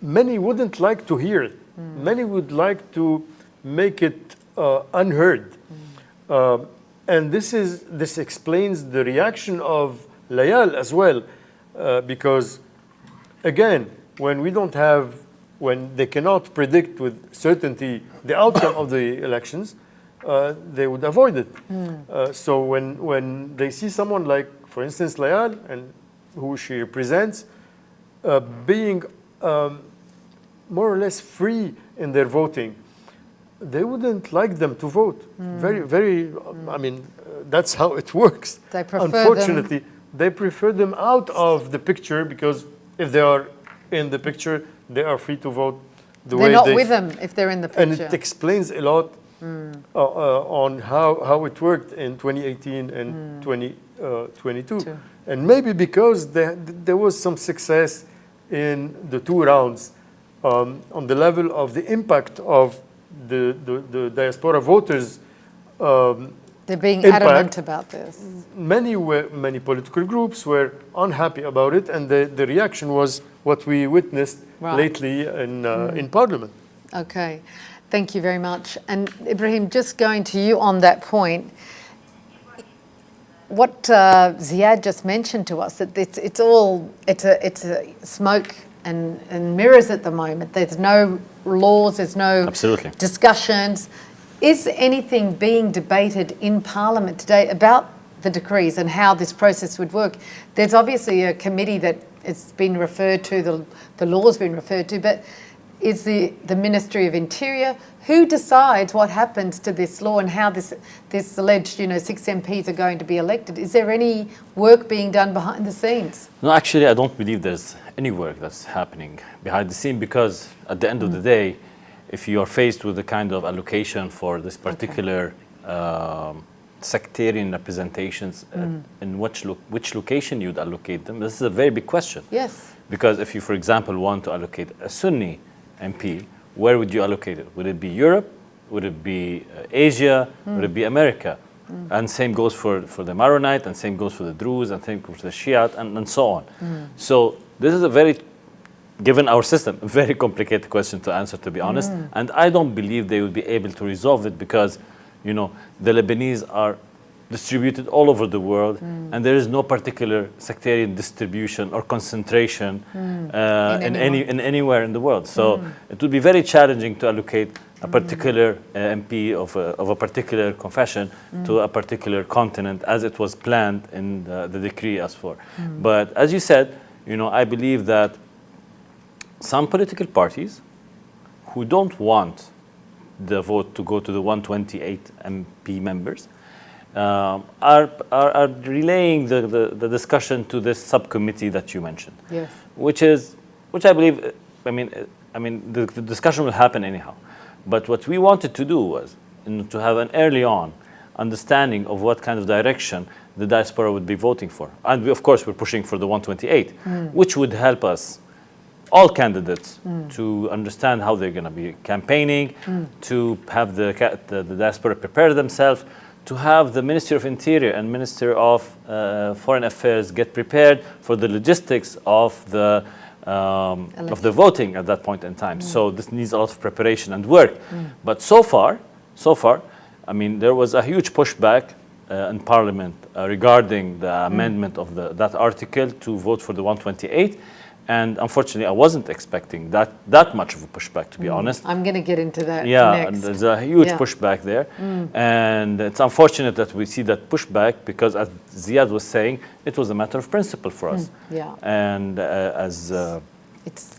many wouldn't like to hear it. Many would like to make it unheard. And this explains the reaction of Layal as well, because again, when they cannot predict with certainty the outcome of the elections, they would avoid it. So when they see someone like, for instance, Layal, and who she represents, being more or less free in their voting, they wouldn't like them to vote. I mean, that's how it works. They prefer Unfortunately, they prefer them out of the picture, because if they are in the picture, they are free to vote the way They're not they with them if they're in the And picture. it explains a lot on how it worked in 2018 and 2022. And maybe because there was some success in the 2 rounds on the level of the impact of the diaspora voters. They're being impact. adamant about this. Many political groups were unhappy about it, and the reaction was what we witnessed lately in Parliament. Okay, thank you very much. And Ibrahim, just going to you on that point, what Ziyad just mentioned to us, that it's a smoke and mirrors at the moment. There's no laws, there's no Absolutely. discussions. Is anything being debated in Parliament today about the decrees and how this process would work? There's obviously a committee that it's been referred to, the law's been referred to, but is the Ministry of Interior, who decides what happens to this law and how this alleged 6 MPs are going to be elected? Is there any work being done behind the scenes? No, actually, I don't believe there's any work that's happening behind the scene, because at the end of the day, if you are faced with the kind of allocation for this particular sectarian representations, in which location you'd allocate them, this is a very big question. Yes. Because if you, for example, want to allocate a Sunni MP, where would you allocate it? Would it be Europe? Would it be Asia? Would it be America? And same goes for the Maronite, and same goes for the Druze, and same goes for the Shiite, and so on. So this is a very, given our system, a very complicated question to answer, to be honest. And I don't believe they will be able to resolve it because, you know, the Lebanese are distributed all over the world, and there is no particular sectarian distribution or concentration in anywhere in the world. So it would be very challenging to allocate a particular MP of a particular confession to a particular continent as it was planned in the decree as for. But as you said, you know, I believe that some political parties who don't want the vote to go to the 128 MP members are relaying the discussion to this subcommittee that you mentioned. Yes. Which I believe, I mean, the discussion will happen anyhow. But what we wanted to do was to have an early on understanding of what kind of direction the diaspora would be voting for. And we, of course, we're pushing for the 128, which would help us, all candidates, to understand how they're going to be campaigning, to have the diaspora prepare themselves, to have the Ministry of Interior and Minister of Foreign Affairs get prepared for the logistics of the voting at that point in time. So this needs a lot of preparation and work. But so far, I mean, there was a huge pushback in Parliament regarding the amendment of that article to vote for the 128. And unfortunately, I wasn't expecting that much of a pushback, to be honest. I'm going to get into that next. next. There's a huge pushback there. And it's unfortunate that we see that pushback because, as Ziyad was saying, it was a matter of principle for us. And as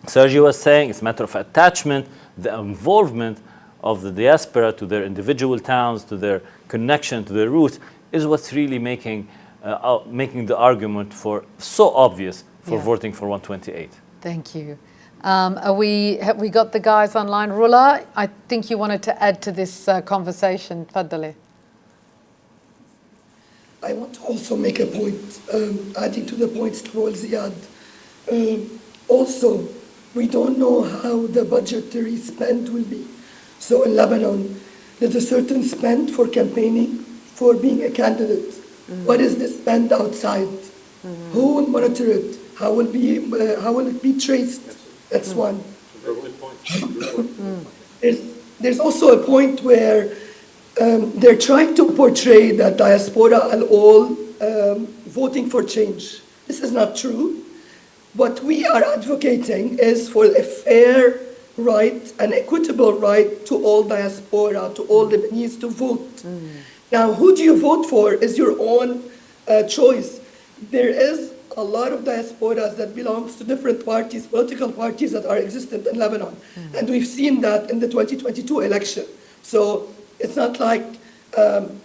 Sergio was saying, it's a matter of attachment, the involvement of the diaspora to their individual towns, to their connection, to their roots, is what's really making the argument for so obvious for voting for 128. Thank you. Have we got the guys online? Rola, I think you wanted to add to this conversation. Tfaddali. I want to also make a point, adding to the points Carole, Ziyad. Also, we don't know how the budgetary spend will be. So in Lebanon, there's a certain spend for campaigning, for being a candidate. What is the spend outside? Who will monitor it? How will it be traced? That's one. There's also a point where they're trying to portray that diaspora are all voting for change. This is not true. What we are advocating is for a fair right, an equitable right to all diaspora, to all Lebanese to vote. Now, who do you vote for is your own choice. There is a lot of diasporas that belongs to different parties, political parties that are existent in Lebanon. And we've seen that in the 2022 election. So it's not like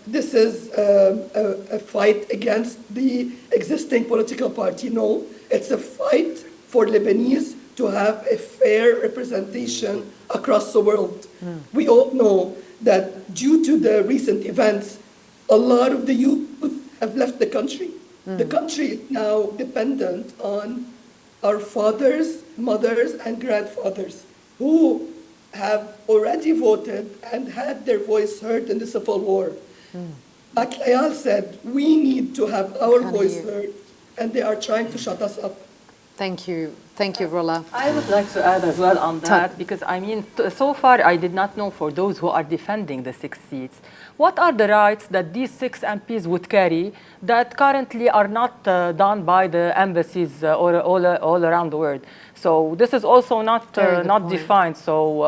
this is a fight against the existing political party. No, it's a fight for Lebanese to have a fair representation across the world. We all know that due to the recent events, a lot of the youth have left the country. The country is now dependent on our fathers, mothers, and grandfathers who have already voted and had their voice heard in the Civil War. Like Layal said, we need to have our voice heard, and they are trying to shut us up. Thank you. Thank you, Rola. I would like to add as well on that, because I mean, so far I did not know, for those who are defending the 6 seats, what are the rights that these 6 MPs would carry that currently are not done by the embassies all around the world. So this is also not defined. So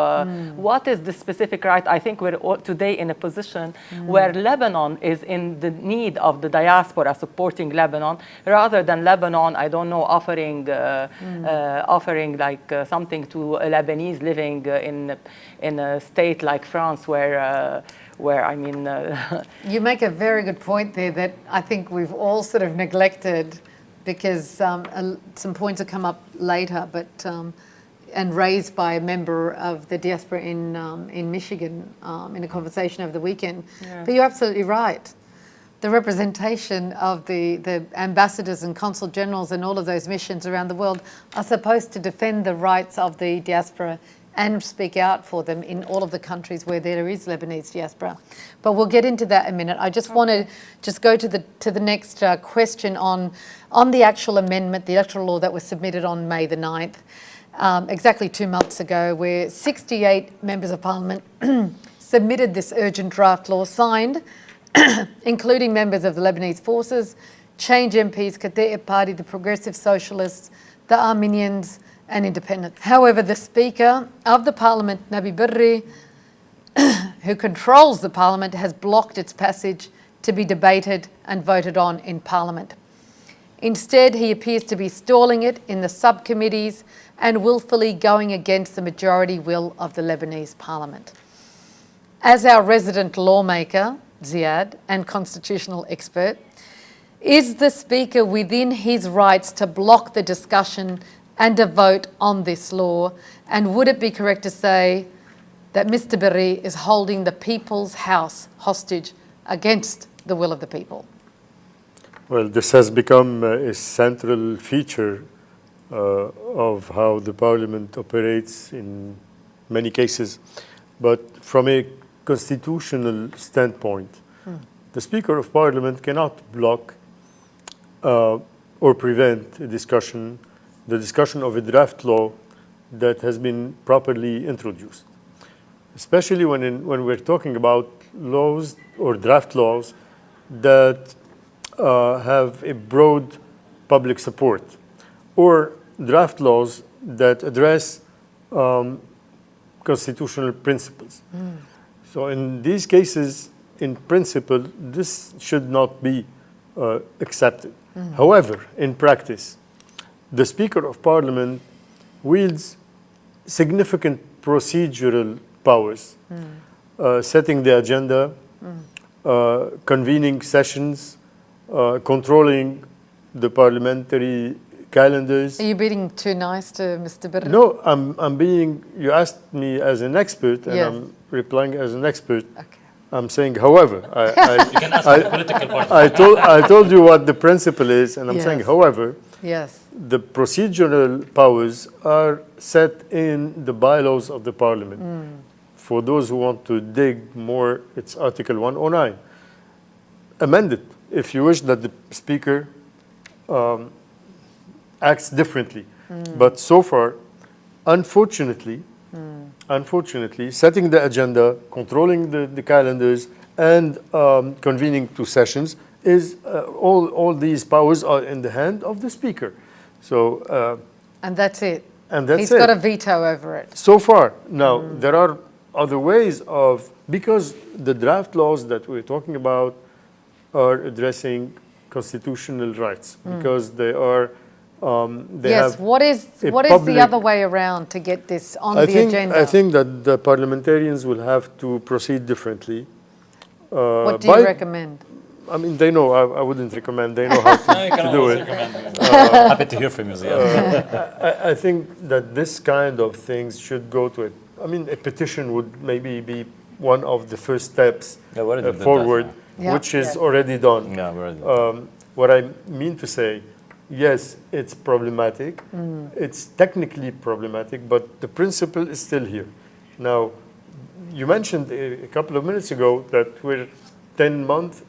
what is the specific right? I think we're today in a position where Lebanon is in the need of the diaspora supporting Lebanon, rather than Lebanon, I don't know, offering like something to a Lebanese living in a state like France, where I mean... You make a very good point there that I think we've all sort of neglected, because some points have come up later, but and raised by a member of the diaspora in Michigan in a conversation over the weekend. Yeah. But you're absolutely right. The representation of the ambassadors and consul generals and all of those missions around the world are supposed to defend the rights of the diaspora and speak out for them in all of the countries where there is Lebanese diaspora. But we'll get into that in a minute. I just want to just go to the next question on the actual amendment, the electoral law that was submitted on May the 9th, exactly 2 months ago, where 68 members of parliament submitted this urgent draft law, signed including members of the Lebanese forces, Change MPs, Kata'ib Party, the Progressive Socialists, the Armenians and Independents. However, the Speaker of the Parliament, Nabi Berri, who controls the Parliament, has blocked its passage to be debated and voted on in Parliament. Instead, he appears to be stalling it in the subcommittees and willfully going against the majority will of the Lebanese Parliament. As our resident lawmaker, Ziyad, and constitutional expert, is the Speaker within his rights to block the discussion and a vote on this law? And would it be correct to say that Mr. Berri is holding the People's House hostage against the will of the people? Well, this has become a central feature of how the Parliament operates in many cases. But from a constitutional standpoint, the Speaker of Parliament cannot block or prevent the discussion of a draft law that has been properly introduced, especially when we're talking about laws or draft laws that have a broad public support, or draft laws that address constitutional principles. So in these cases, in principle, this should not be accepted. However, in practice, the Speaker of Parliament wields significant procedural powers, setting the agenda, convening sessions, controlling the parliamentary calendars. Are you being too nice to Mr. Berri? No, I'm being, you asked me as an expert, and Yes. I'm replying as an expert. Okay. I'm saying, however, You can ask the political party. I told you what the principle is, and I'm saying, Yes. however, Yes. the procedural powers are set in the bylaws of the Parliament. For those who want to dig more, it's Article 109. Amend it if you wish that the Speaker acts differently. But so far, unfortunately, setting the agenda, controlling the calendars, and convening two sessions is all these powers are in the hand of the Speaker. So And that's it. and that's He's it. got a veto over it. So far, now there are other ways of, because the draft laws that we're talking about are addressing constitutional rights, because they are they Yes. have What is a the public- other way around to get this on the agenda? I think that the parliamentarians will have to proceed differently. What do you recommend? I mean, they know. I wouldn't recommend. They know how to do it. Happy to hear from you, Ziyad. I think that this kind of things should go to it. I mean, a petition would maybe be one of the first steps Yeah, we already did that, forward, yeah. which is Yes. already done. Yeah, we already What I mean to say, yes, it's problematic. It's technically problematic, but the principle is still here. Now, you mentioned a couple of minutes ago that we're 10 months.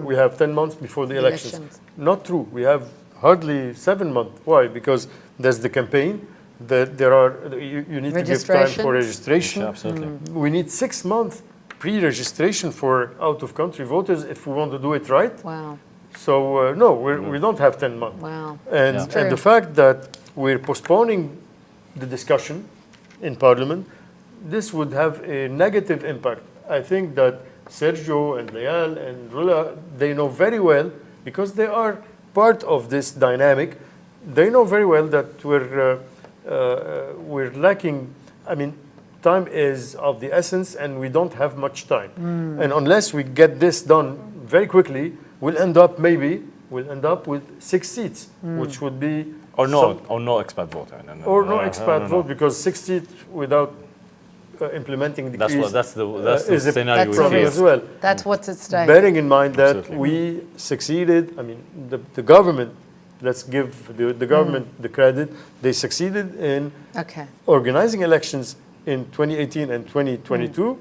We have 10 months before the elections. Elections. Not true. We have hardly 7 months. Why? Because there's the campaign. There are you need to give time for registration. Absolutely. We need 6 months pre-registration for out-of-country voters if we want to do it right. Wow. So no, we don't have 10 months. Wow. And, Yeah. and the fact that we're postponing the discussion in Parliament, this would have a negative impact. I think that Sergio and Layal and Rola, they know very well, because they are part of this dynamic, they know very well that we're lacking, I mean, time is of the essence and we don't have much time. And unless we get this done very quickly, we'll end up with 6 seats, which would be Or no expat vote. Or no expat vote, because 60 without implementing decrees that's the is a scenario we problem face. as well. That's what's at stake. Bearing in mind that Absolutely. we succeeded, I mean, the government, let's give the government the credit, they succeeded in Okay. organizing elections in 2018 and 2022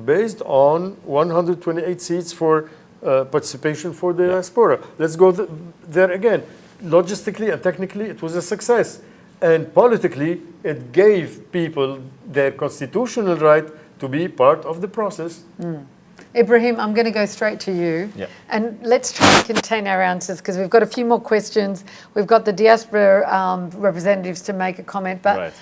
based on 128 seats for participation for the diaspora. Let's go there again. Logistically and technically, it was a success. And politically, it gave people their constitutional right to be part of the process. Ibrahim, I'm going to go straight to you. Yeah. And let's try and contain our answers because we've got a few more questions. We've got the diaspora representatives to make a comment. But Right.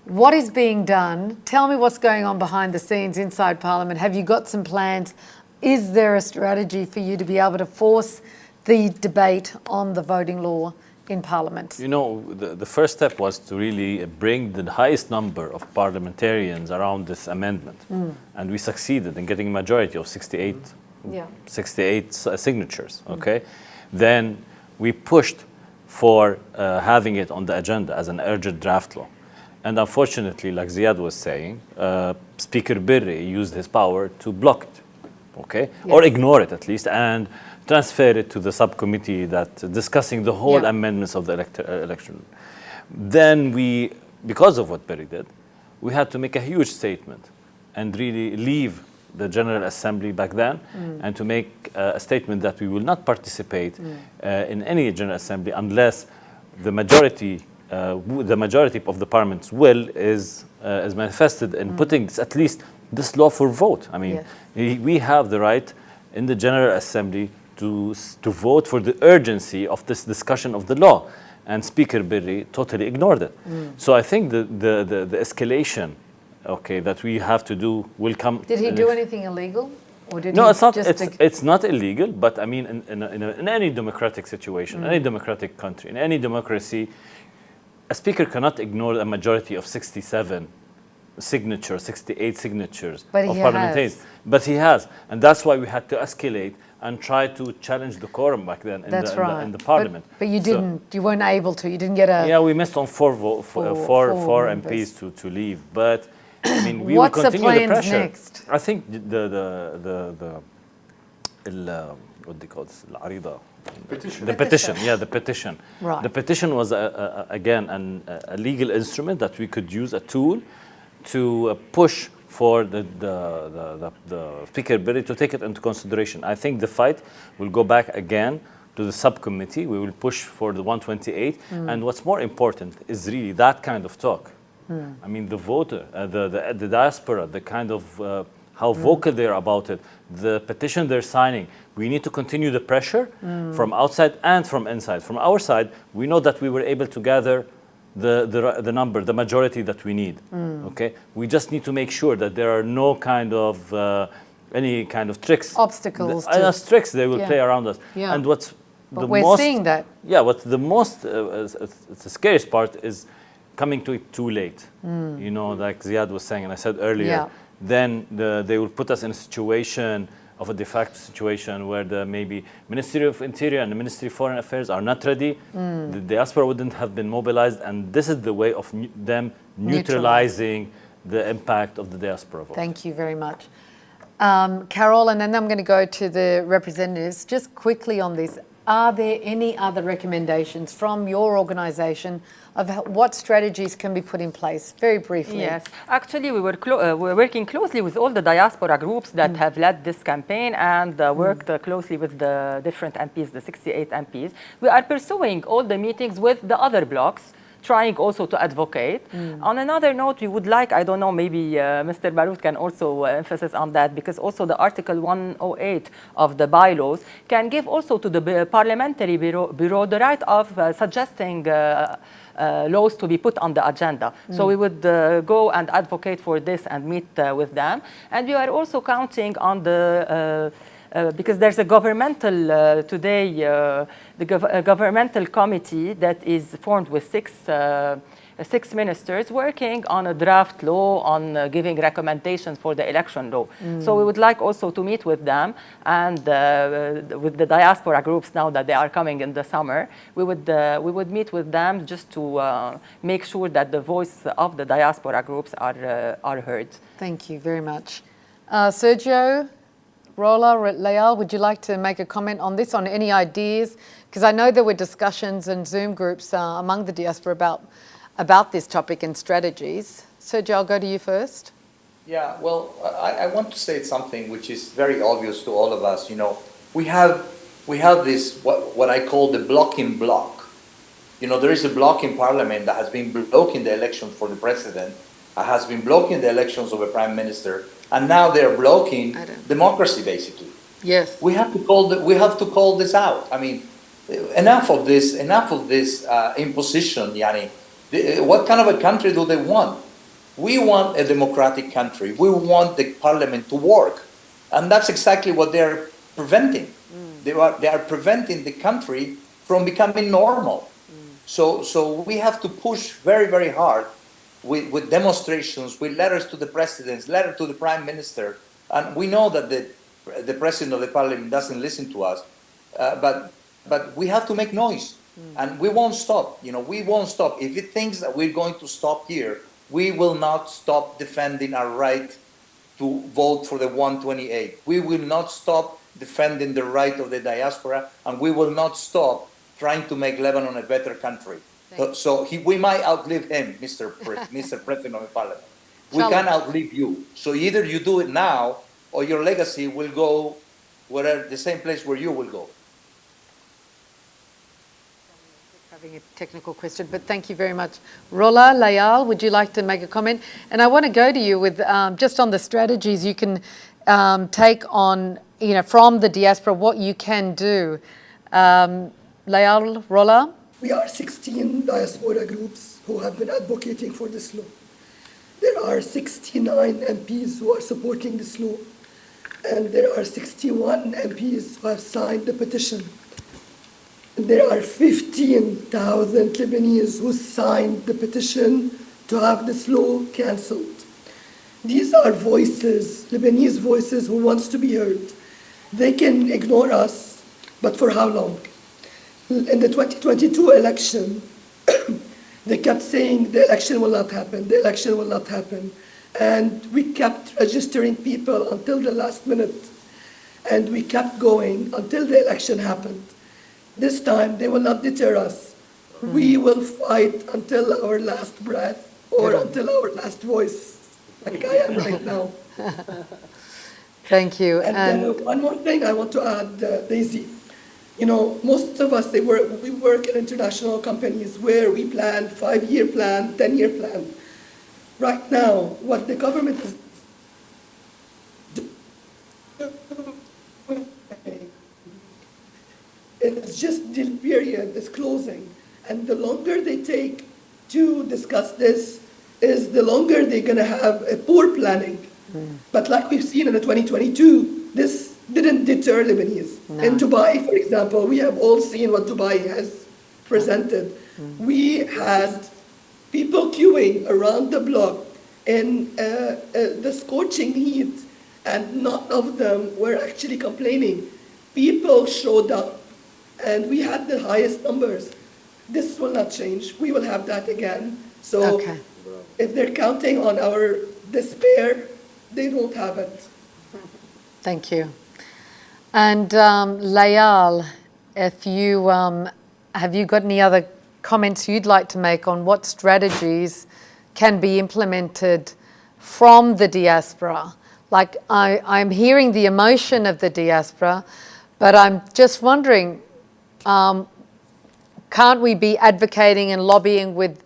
what is being done? Tell me what's going on behind the scenes inside Parliament. Have you got some plans? Is there a strategy for you to be able to force the debate on the voting law in Parliament? You know, the first step was to really bring the highest number of parliamentarians around this amendment. And we succeeded in getting a majority of 68, Yeah. 68 signatures, okay? Then we pushed for having it on the agenda as an urgent draft law. And unfortunately, like Ziyad was saying, Speaker Berri used his power to block it, okay? Or Yes. ignore it at least, and transfer it to the subcommittee that discussing the whole Yeah. amendments of the election. Then we, because of what Berri did, we had to make a huge statement and really leave the General Assembly back then and to make a statement that we will not participate in any General Assembly unless the majority of the Parliament's will is manifested in putting at least this law for vote. I mean, we have the right in the General Assembly to vote for the urgency of this discussion of the law, and Speaker Berri totally ignored it. So I think the escalation, okay, that we have to do will come. Did he do anything illegal? Or did No, he it's not. just It's not illegal, but I mean, in any democratic situation, any democratic country, in any democracy, a speaker cannot ignore a majority of 67 signatures, 68 signatures But he of parliamentarians. has. But he has, and that's why we had to escalate and try to challenge the quorum back then in the parliament. But you So- didn't. You weren't able to. You didn't get a. Yeah, we missed on four Four MPs to leave, but I mean, we What's will the continue the plans pressure. next? I think what they call this, العريضة. The petition, yeah, the petition. Right. The petition was again a legal instrument that we could use, a tool to push for the Speaker Berri to take it into consideration. I think the fight will go back again to the subcommittee. We will push for the 128. And what's more important is really that kind of talk. I mean, the voter, the diaspora, the kind of how vocal they're about it, the petition they're signing. We need to continue the pressure from outside and from inside. From our side, we know that we were able to gather the number, the majority that we need. Okay, we just need to make sure that there are no kind of any kind of tricks, Obstacles tricks they will Yeah. play around us. Yeah. And what's But the we're most, seeing that. Yeah, what's the most the scariest part is coming to it too late. You know, like Ziyad was saying, and I said earlier. Yeah. Then they will put us in a situation of a de facto situation where the maybe Ministry of Interior and the Ministry of Foreign Affairs are not ready. The diaspora wouldn't have been mobilized, and this is the way of them neutralizing the impact of the diaspora vote. Thank you very much. Carole, and then I'm going to go to the representatives. Just quickly on this, are there any other recommendations from your organisation of what strategies can be put in place? Very briefly. Yes, actually, we're working closely with all the diaspora groups that have led this campaign and worked closely with the different MPs, the 68 MPs. We are pursuing all the meetings with the other blocs, trying also to advocate. On another note, we would like, I don't know, maybe Mr. Baroud can also emphasize on that, because also the Article 108 of the bylaws can give also to the Parliamentary Bureau the right of suggesting laws to be put on the agenda. So we would go and advocate for this and meet with them. And we are also counting on the because there's a governmental governmental committee that is formed with 6 6 ministers working on a draft law on giving recommendations for the election law. So we would like also to meet with them and with the diaspora groups now that they are coming in the summer. We would meet with them just to make sure that the voice of the diaspora groups are heard. Thank you very much. Sergio, Rola, Layal, would you like to make a comment on this, on any ideas? Because I know there were discussions and Zoom groups among the diaspora about this topic and strategies. Sergio, I'll go to you first. Yeah, well, I want to say something which is very obvious to all of us. You know, we have this, what I call the blocking bloc. You know, there is a bloc in parliament that has been blocking the election for the president, has been blocking the elections of a prime minister, and now they're blocking democracy, basically. Yes. We have to call this out. I mean, enough of this imposition, Yani. What kind of a country do they want? We want a democratic country. We want the parliament to work. And that's exactly what they're preventing. They are preventing the country from becoming normal. So we have to push very, very hard with demonstrations, with letters to the presidents, letters to the prime minister. And we know that the president of the parliament doesn't listen to us. But we have to make noise. And we won't stop. You know, we won't stop. If it thinks that we're going to stop here, we will not stop defending our right to vote for the 128. We will not stop defending the right of the diaspora, and we will not stop trying to make Lebanon a better country. So we might outlive him, Mr. President of the Parliament. We can outlive you. So either you do it now, or your legacy will go wherever, the same place where you will go. Having a technical question, but thank you very much. Rola, Layal, would you like to make a comment? And I want to go to you with just on the strategies you can take on, you know, from the diaspora, what you can do. Layal, Rola? We are 16 diaspora groups who have been advocating for this law. There are 69 MPs who are supporting this law, and there are 61 MPs who have signed the petition. There are 15,000 Lebanese who signed the petition to have this law cancelled. These are voices, Lebanese voices who wants to be heard. They can ignore us, but for how long? In the 2022 election, they kept saying the election will not happen, the election will not happen. And we kept registering people until the last minute. And we kept going until the election happened. This time, they will not deter us. We will fight until our last breath or until our last voice, like I am right now. Thank you. And one more thing I want to add, Daisy. You know, most of us, we work in international companies where we plan 5-year plan, 10-year plan. Right now, what the government is doing, it's just the period is closing. And the longer they take to discuss this, is the longer they're going to have a poor planning. But like we've seen in the 2022, this didn't deter Lebanese. No. In Dubai, for example, we have all seen what Dubai has presented. We had people queuing around the block in the scorching heat, and none of them were actually complaining. People showed up, and we had the highest numbers. This will not change. We will have that again. So if they're counting on our despair, they don't have it. Thank you. And Layal, if you have you got any other comments you'd like to make on what strategies can be implemented from the diaspora? Like I'm hearing the emotion of the diaspora, but I'm just wondering, can't we be advocating and lobbying with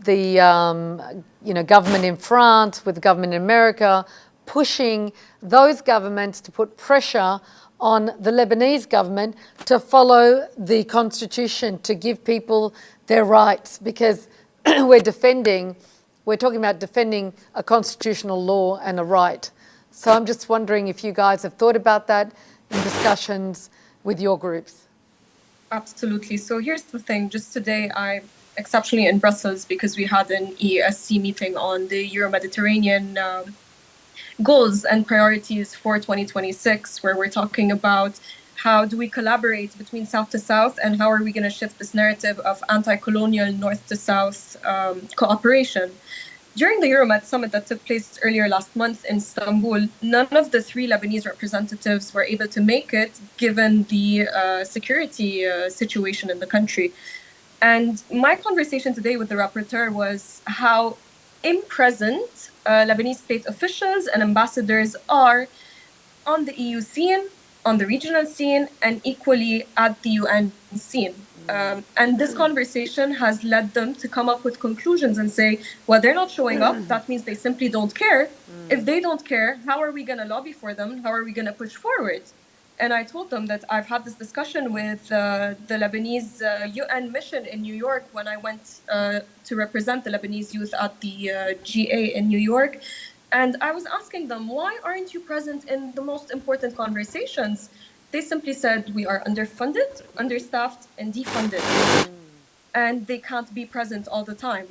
the government in France, with the government in America, pushing those governments to put pressure on the Lebanese government to follow the constitution, to give people their rights, because we're talking about defending a constitutional law and a right. So I'm just wondering if you guys have thought about that in discussions with your groups. Absolutely. So here's the thing. Just today, I exceptionally in Brussels, because we had an EASC meeting on the Euro-Mediterranean goals and priorities for 2026, where we're talking about how do we collaborate between South to South, and how are we going to shift this narrative of anti-colonial North to South cooperation. During the Euromed summit that took place earlier last month in Istanbul, none of the 3 Lebanese representatives were able to make it, given the security situation in the country. And my conversation today with the rapporteur was how present Lebanese state officials and ambassadors are on the EU scene, on the regional scene, and equally at the UN scene. And this conversation has led them to come up with conclusions and say, well, they're not showing up. That means they simply don't care. If they don't care, how are we going to lobby for them? How are we going to push forward? And I told them that I've had this discussion with the Lebanese UN mission in New York when I went to represent the Lebanese youth at the GA in New York. And I was asking them, why aren't you present in the most important conversations? They simply said, we are underfunded, understaffed, and defunded. And they can't be present all the time.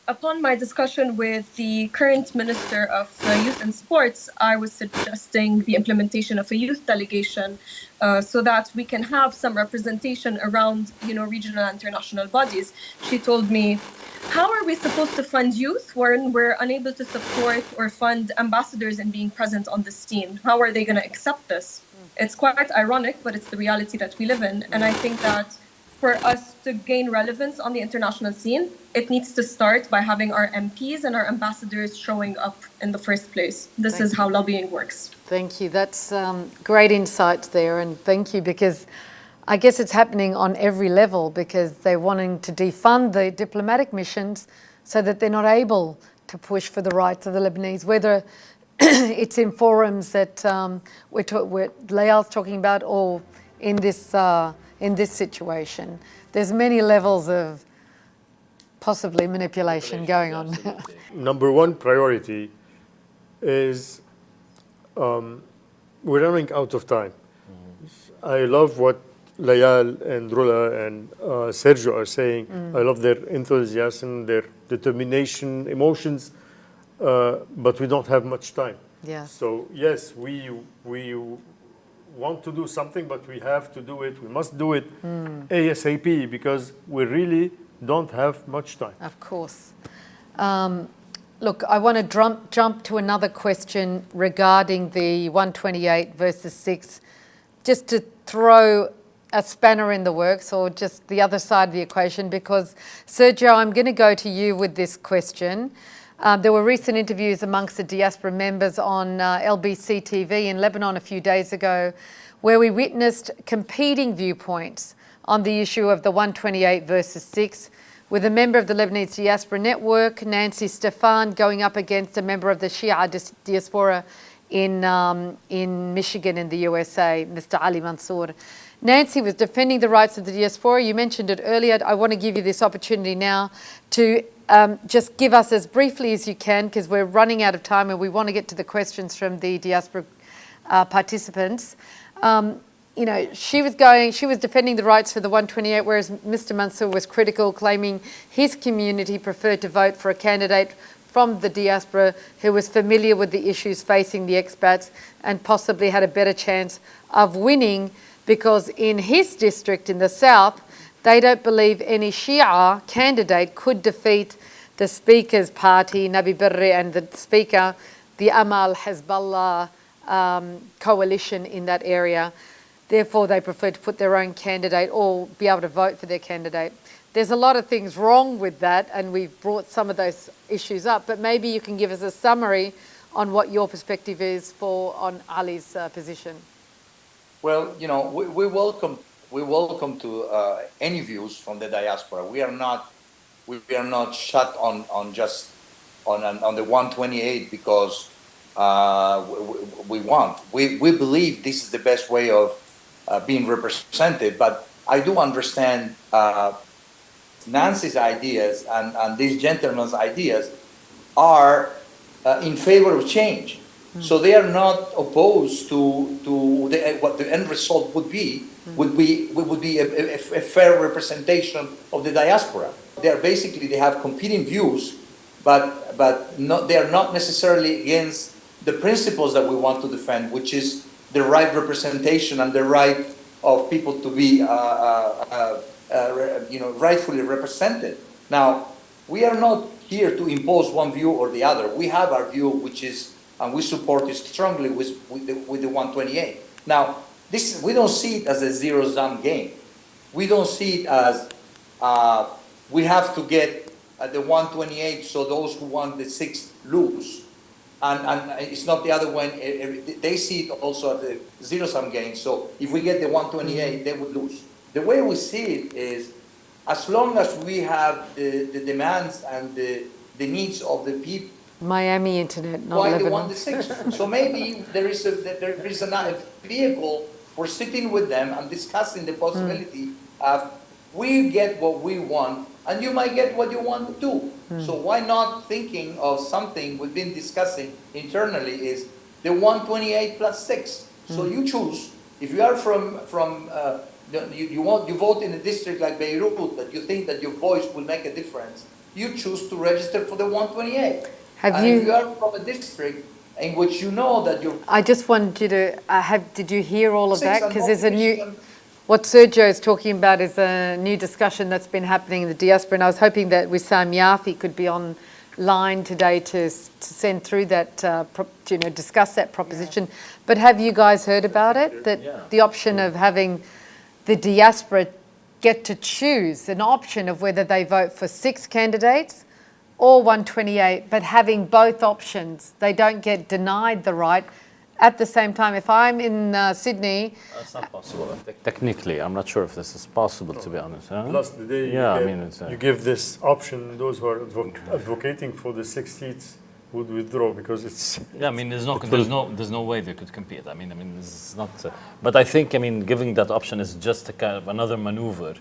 Upon my discussion with the current Minister of Youth and Sports, I was suggesting the implementation of a youth delegation so that we can have some representation around, regional and international bodies. She told me, how are we supposed to fund youth when we're unable to support or fund ambassadors in being present on the scene? How are they going to accept this? It's quite ironic, but it's the reality that we live in. And I think that for us to gain relevance on the international scene, it needs to start by having our MPs and our ambassadors showing up in the first place. This is how lobbying works. Thank you. That's great insights there. And thank you, because I guess it's happening on every level, because they're wanting to defund the diplomatic missions so that they're not able to push for the rights of the Lebanese, whether it's in forums that Layal's talking about, or in this situation. There's many levels of possibly manipulation going on. Number one priority is we're running out of time. I love what Layal and Rola and Sergio are saying. I love their enthusiasm, their determination, emotions, but we don't have much time. Yeah. So yes, we want to do something, but we have to do it. We must do it ASAP, because we really don't have much time. Of course. Look, I want to jump to another question regarding the 128 versus 6, just to throw a spanner in the works, or just the other side of the equation, because Sergio, I'm going to go to you with this question. There were recent interviews amongst the diaspora members on LBC TV in Lebanon a few days ago, where we witnessed competing viewpoints on the issue of the 128 versus 6, with a member of the Lebanese Diaspora Network, Nancy Stefan, going up against a member of the Shia diaspora in Michigan in the USA, Mr. Ali Mansour. Nancy was defending the rights of the diaspora. You mentioned it earlier. I want to give you this opportunity now to just give us as briefly as you can, because we're running out of time and we want to get to the questions from the diaspora participants. She was defending the rights for the 128, whereas Mr. Mansour was critical, claiming his community preferred to vote for a candidate from the diaspora who was familiar with the issues facing the expats and possibly had a better chance of winning, because in his district in the south, they don't believe any Shia candidate could defeat the Speaker's party, Nabi Berri, and the Speaker, the Amal Hezbollah coalition in that area. Therefore, they prefer to put their own candidate or be able to vote for their candidate. There's a lot of things wrong with that, and we've brought some of those issues up, but maybe you can give us a summary on what your perspective is on Ali's position. Well, we welcome to any views from the diaspora. We are not shut on just on the 128 because we want. We believe this is the best way of being represented. But I do understand Nancy's ideas and these gentlemen's ideas are in favor of change. So they are not opposed to what the end result would be a fair representation of the diaspora. they have competing views, but they are not necessarily against the principles that we want to defend, which is the right representation and the right of people to be rightfully represented. Now, we are not here to impose one view or the other. We have our view, which is, and we support it strongly with the 128. Now, we don't see it as a zero-sum game. We don't see it as we have to get the 128 so those who want the 6 lose. And it's not the other one. They see it also as a zero-sum game. So if we get the 128, they would lose. The way we see it is, as long as we have the demands and the needs of the people, Miami internet, not why they Lebanon. want the 6? So maybe there is a vehicle for sitting with them and discussing the possibility of we get what we want and you might get what you want too. So why not thinking of something we've been discussing internally is the 128 plus 6. So you choose. If you are you vote in a district like Beirut that you think that your voice will make a difference, you choose to register for the 128. If you are from a district in which you know that you're... I just wanted you to did you hear all of that? Because there's a new... Christian. What Sergio is talking about is a new discussion that's been happening in the diaspora, and I was hoping that Wissam Yafi could be online today to send through that, discuss that proposition. But have you guys heard about it? That the option of having the diaspora get to choose an option of whether they vote for 6 candidates or 128, but having both options, they don't get denied the right. At the same time, if I'm in Sydney... That's not possible. Technically, I'm not sure if this is possible, to be honest. Huh? Plus, the day you give this option, those who are advocating for the 6 seats would withdraw because it's... Yeah, I mean, there's no way they could compete. I mean, this is not... but I think, giving that option is just a kind of another maneuver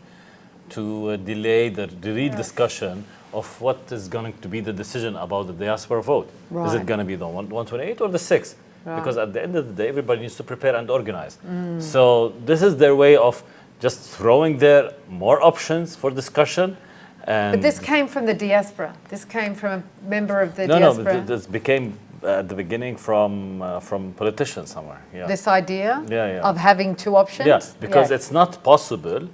to delay the real discussion of what is going to be the decision about the diaspora vote. Right. Is it going to be the 128 or the 6? Right. Because at the end of the day, everybody needs to prepare and organize. So this is their way of just throwing there more options for discussion. But this came from the diaspora. This came from a member of the diaspora. No, this became at the beginning from politicians somewhere. Yeah. This idea of having 2 options? Yes, because it's not possible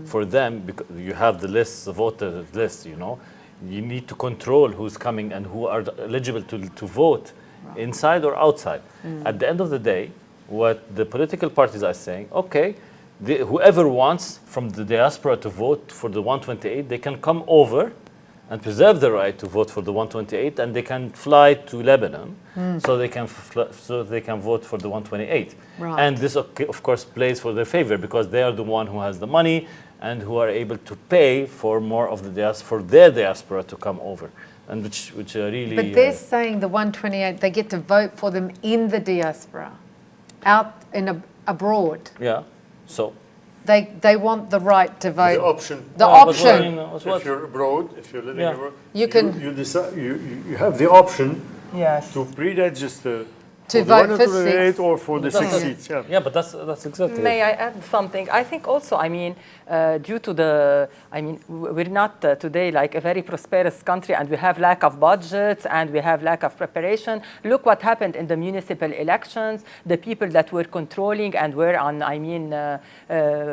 for them, because you have the list, the voter list, you need to control who's coming and who are eligible to vote inside or outside. At the end of the day, what the political parties are saying, okay, whoever wants from the diaspora to vote for the 128, they can come over and preserve the right to vote for the 128, and they can fly to Lebanon so they can vote for the 128. Right. And this, of course, plays for their favor because they are the one who has the money and who are able to pay for more of the for their diaspora to come over. And which really... But they're saying the 128, they get to vote for them in the diaspora, out abroad. Yeah, so... They want the right to vote. The option. The option. If you're abroad, if you're living abroad, you can... You decide, you have the option to pre-register to for vote the for 128 6 or for the 6 seats. Yeah, but that's exactly May I add something? I think also, due to the, we're not today like a very prosperous country, and we have lack of budgets and we have lack of preparation. Look what happened in the municipal elections. The people that were controlling and were on,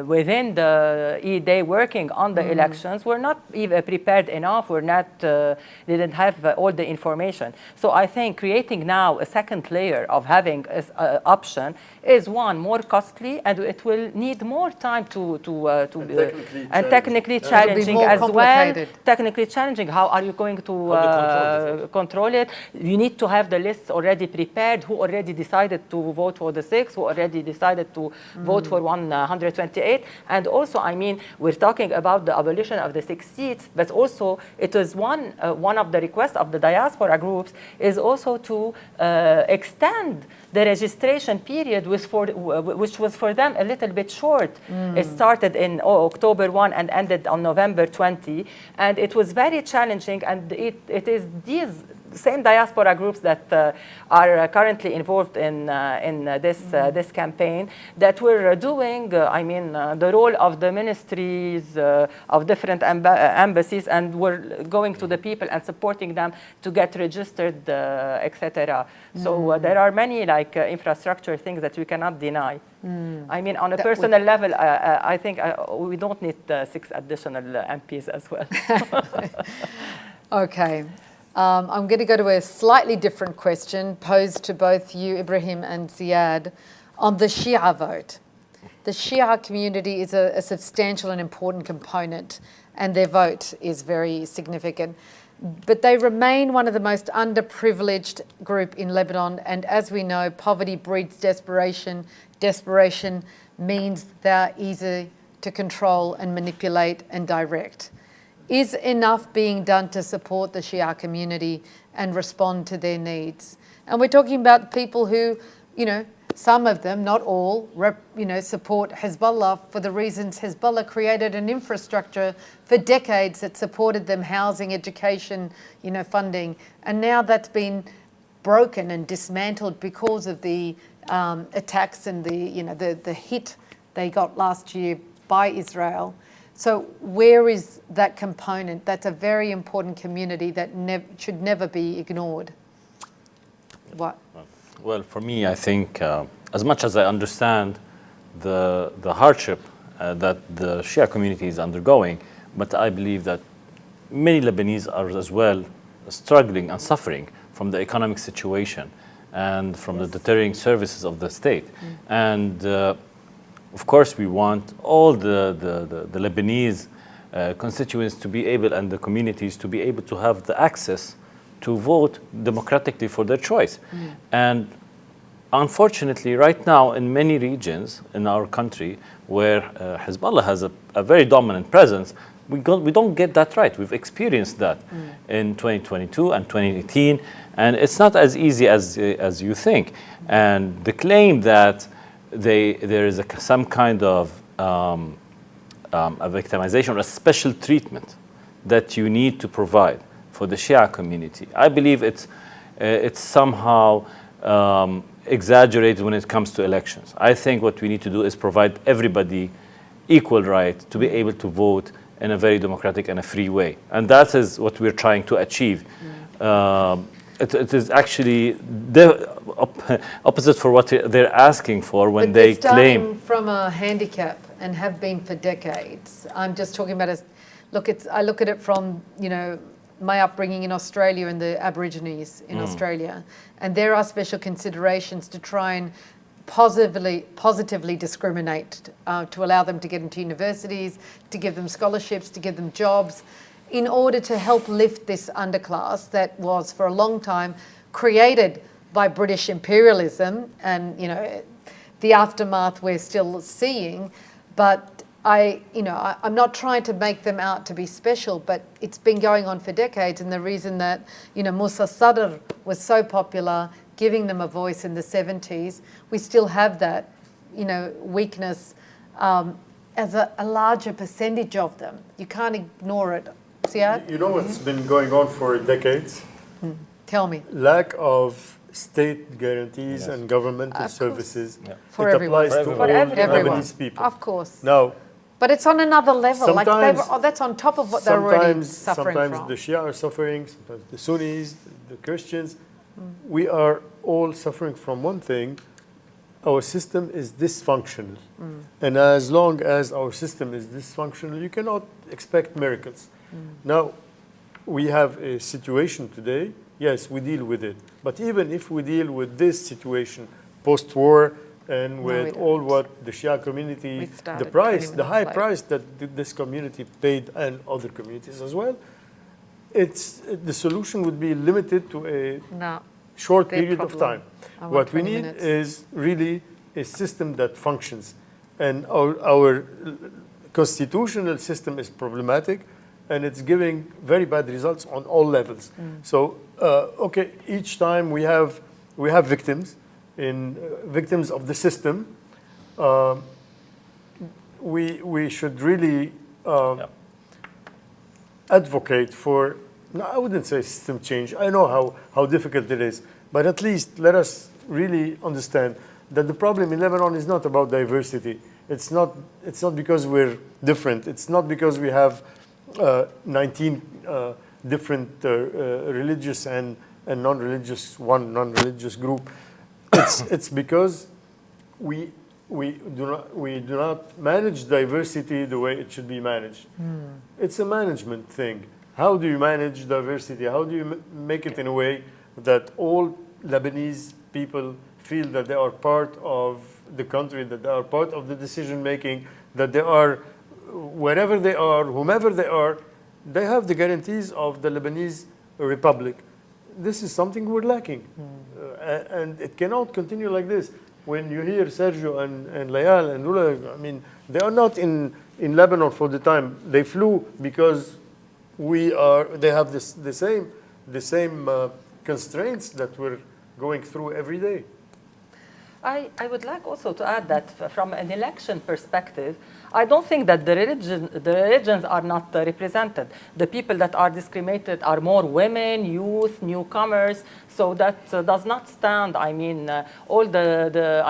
within the E-Day working on the elections were not even prepared enough, were not, didn't have all the information. So I think creating now a second layer of having an option is more costly, and it will need more time and technically challenging as well. Technically challenging. How are you going to control it? You need to have the lists already prepared. Who already decided to vote for the 6? Who already decided to vote for 128? And also, we're talking about the abolition of the 6 seats, but also it is one of the requests of the diaspora groups is also to extend the registration period, which was for them a little bit short. It started in October 1 and ended on November 20, and it was very challenging. And it is these same diaspora groups that are currently involved in this campaign that were doing, the role of the ministries of different embassies, and were going to the people and supporting them to get registered, etc. So there are many infrastructure things that we cannot deny. On a personal level, I think we don't need 6 additional MPs as well. Okay. I'm going to go to a slightly different question posed to both you, Ibrahim and Ziyad, on the Shia vote. The Shia community is a substantial and important component, and their vote is very significant. But they remain one of the most underprivileged group in Lebanon, and as we know, poverty breeds desperation. Desperation means they're easy to control and manipulate and direct. Is enough being done to support the Shia community and respond to their needs? And we're talking about people who, some of them, not all, support Hezbollah for the reasons Hezbollah created an infrastructure for decades that supported them, housing, education, funding. And now that's been broken and dismantled because of the attacks and the hit they got last year by Israel. So where is that component? That's a very important community that should never be ignored. What? Well, for me, I think as much as I understand the hardship that the Shia community is undergoing, but I believe that many Lebanese are as well struggling and suffering from the economic situation and from the deterring services of the state. And of course, we want all the Lebanese constituents to be able, and the communities to be able to have the access to vote democratically for their choice. And unfortunately, right now, in many regions in our country where Hezbollah has a very dominant presence, we don't get that right. We've experienced that in 2022 and 2018, and it's not as easy as you think. And the claim that there is some kind of a victimization or a special treatment that you need to provide for the Shia community, I believe it's somehow exaggerated when it comes to elections. I think what we need to do is provide everybody equal right to be able to vote in a very democratic and a free way. And that is what we're trying to achieve. It is actually the opposite for what they're asking for when they claim. Starting from a handicap and have been for decades. I'm just talking about I look at it from, my upbringing in Australia and the Aborigines in Australia. And there are special considerations to try and positively discriminate, to allow them to get into universities, to give them scholarships, to give them jobs, in order to help lift this underclass that was for a long time created by British imperialism and, the aftermath we're still seeing. But I'm not trying to make them out to be special, but it's been going on for decades. And the reason that, Musa Sadr was so popular, giving them a voice in the 70s, we still have that, weakness as a larger percentage of them. You can't ignore it. Ziyad? You know what's been going on for decades? Tell me. Lack of state guarantees and governmental services. For it everyone. applies to all everyone. Lebanese people. Of course. Now, but it's on another level. Sometimes, that's on top of what they're already suffering from. Sometimes the Shia are suffering, sometimes the Sunnis, the Christians. We are all suffering from one thing. Our system is dysfunctional. And as long as our system is dysfunctional, you cannot expect miracles. Now, we have a situation today. Yes, we deal with it. But even if we deal with this situation post-war and with all what the Shia community, the high price that this community paid and other communities as well, the solution would be limited to a short period of time. What we need is really a system that functions. And our constitutional system is problematic, and it's giving very bad results on all levels. So, each time we have victims, victims of the system. We should really advocate for no, I wouldn't say system change. I know how difficult it is, but at least let us really understand that the problem in Lebanon is not about diversity. It's not because we're different. It's not because we have 19 different religious and non-religious, one non-religious group. It's because we do not manage diversity the way it should be managed. It's a management thing. How do you manage diversity? How do you make it in a way that all Lebanese people feel that they are part of the country, that they are part of the decision making, that they are, wherever they are, whomever they are, they have the guarantees of the Lebanese Republic. This is something we're lacking. And it cannot continue like this. When you hear Sergio and Layal and Rola, I mean, they are not in Lebanon for the time. They flew because they have the same constraints that we're going through every day. I would like also to add that from an election perspective, I don't think that the religions are not represented. The people that are discriminated are more women, youth, newcomers. So that does not stand. I mean, all the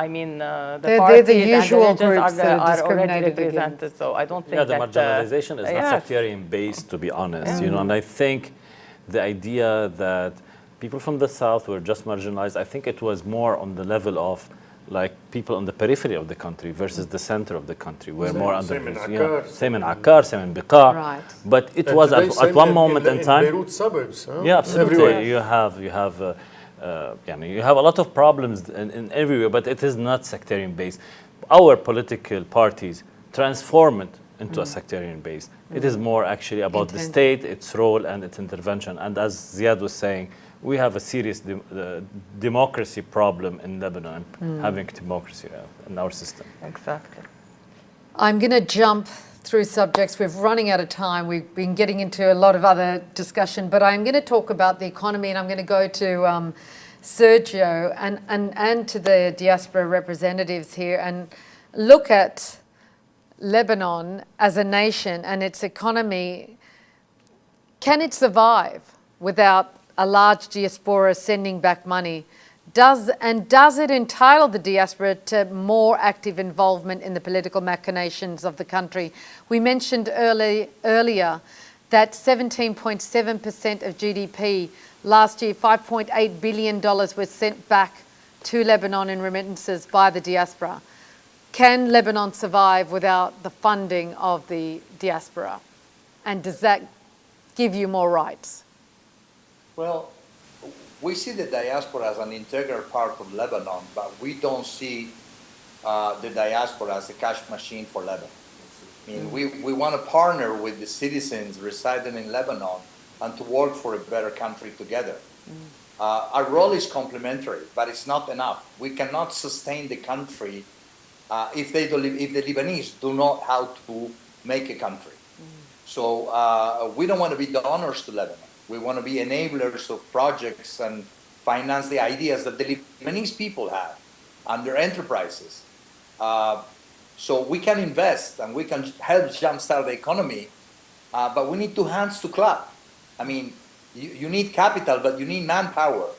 parties the usual and the religions groups are already discriminated represented. against. So I don't think the marginalization is not yes. sectarian based, to be honest. You know, and I think the idea that people from the south were just marginalized, I think it was more on the level of like people on the periphery of the country versus the center of the country were more under same in Akkar, same in Akkar, same in Beqa. Right. But it And was today, at same one moment in time. Beirut suburbs. Huh? Yeah, absolutely. Everywhere. You have a lot of problems in everywhere, but it is not sectarian based. Our political parties transform it into a sectarian base. It is more actually about the state, its role, and its intervention. And as Ziyad was saying, we have a serious democracy problem in Lebanon, having democracy in our system. Exactly. I'm going to jump through subjects. We're running out of time. We've been getting into a lot of other discussion, but I'm going to talk about the economy, and I'm going to go to Sergio and to the diaspora representatives here and look at Lebanon as a nation and its economy. Can it survive without a large diaspora sending back money? Does it entitle the diaspora to more active involvement in the political machinations of the country? We mentioned earlier that 17.7% of GDP last year, $5.8 billion was sent back to Lebanon in remittances by the diaspora. Can Lebanon survive without the funding of the diaspora? And does that give you more rights? Well, we see the diaspora as an integral part of Lebanon, but we don't see the diaspora as a cash machine for Lebanon. I mean, we want to partner with the citizens residing in Lebanon and to work for a better country together. Our role is complementary, but it's not enough. We cannot sustain the country if the Lebanese do not how to make a country. So we don't want to be donors to Lebanon. We want to be enablers of projects and finance the ideas that the Lebanese people have and their enterprises. So we can invest and we can help jumpstart the economy, but we need two hands to clap. I mean, you need capital, but you need manpower.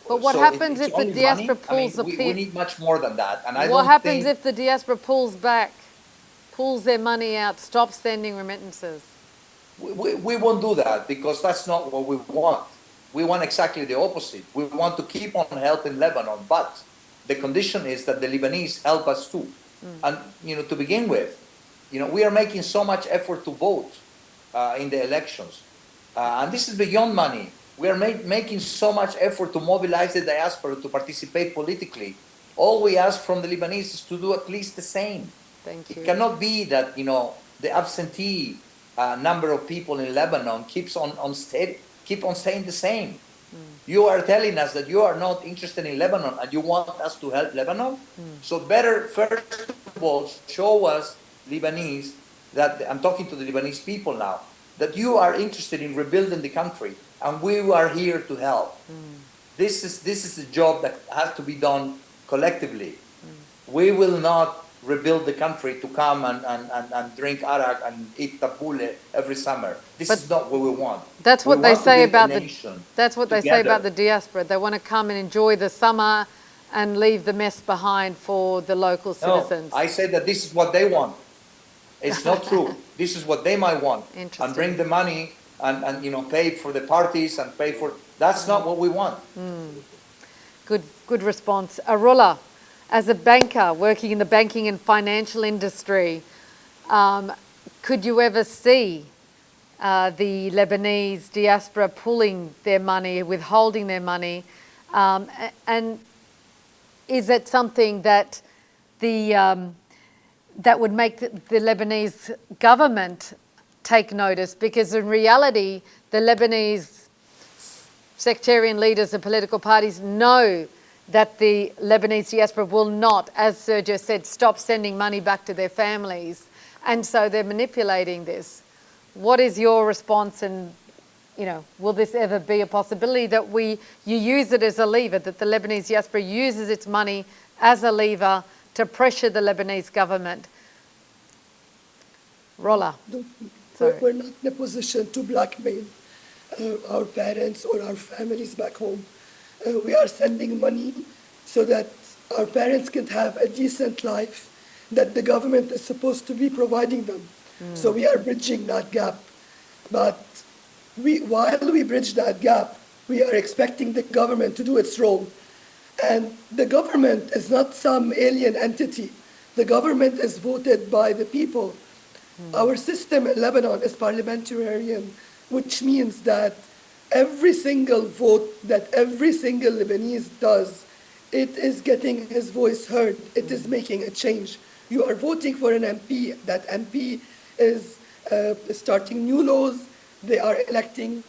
But what happens if the diaspora pulls the we need much more than that. And what happens if the diaspora pulls their money out, stops sending remittances? We won't do that because that's not what we want. We want exactly the opposite. We want to keep on helping Lebanon, but the condition is that the Lebanese help us too. And to begin with, we are making so much effort to vote in the elections, and this is beyond money. We are making so much effort to mobilize the diaspora to participate politically. All we ask from the Lebanese is to do at least the same. Thank you. It cannot be that the absentee number of people in Lebanon keep on staying the same. You are telling us that you are not interested in Lebanon and you want us to help Lebanon. So better, first of all, show us Lebanese that I'm talking to the Lebanese people now, that you are interested in rebuilding the country and we are here to help. This is a job that has to be done collectively. We will not rebuild the country to come and drink arak and eat tabbouleh every summer. This is not what we want. That's what We they want to say build a about nation that's what they say about the together. diaspora. They want to come and enjoy the summer and leave the mess behind for the local citizens. No, I say that this is what they want. It's not true. This is what they might want. Interesting. And bring the money and pay for the parties and pay for. That's not what we want. Good response. Rola, as a banker working in the banking and financial industry, could you ever see the Lebanese diaspora pulling their money, withholding their money, and is it something that that would make the Lebanese government take notice? Because in reality, the Lebanese sectarian leaders and political parties know that the Lebanese diaspora will not, as Sergio said, stop sending money back to their families. And so they're manipulating this. What is your response, and will this ever be a possibility that you use it as a lever, that the Lebanese diaspora uses its money as a lever to pressure the Lebanese government? Rola. We're not in a position to blackmail our parents or our families back home. We are sending money so that our parents can have a decent life that the government is supposed to be providing them. So we are bridging that gap. But while we bridge that gap, we are expecting the government to do its role. And the government is not some alien entity. The government is voted by the people. Our system in Lebanon is parliamentarian, which means that every single vote that every single Lebanese does, it is getting his voice heard. It is making a change. You are voting for an MP. That MP is starting new laws. They are electing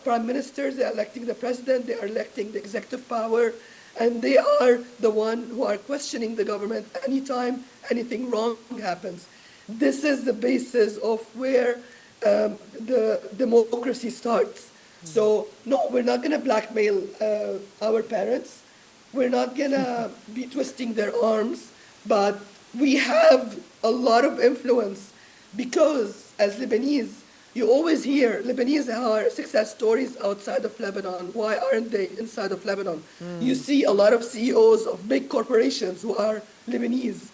prime ministers. They are electing the president. They are electing the executive power. And they are the one who are questioning the government anytime anything wrong happens. This is the basis of where the democracy starts. So, no, we're not going to blackmail our parents. We're not going to be twisting their arms. But we have a lot of influence because, as Lebanese, you always hear Lebanese are success stories outside of Lebanon. Why aren't they inside of Lebanon? You see a lot of CEOs of big corporations who are Lebanese.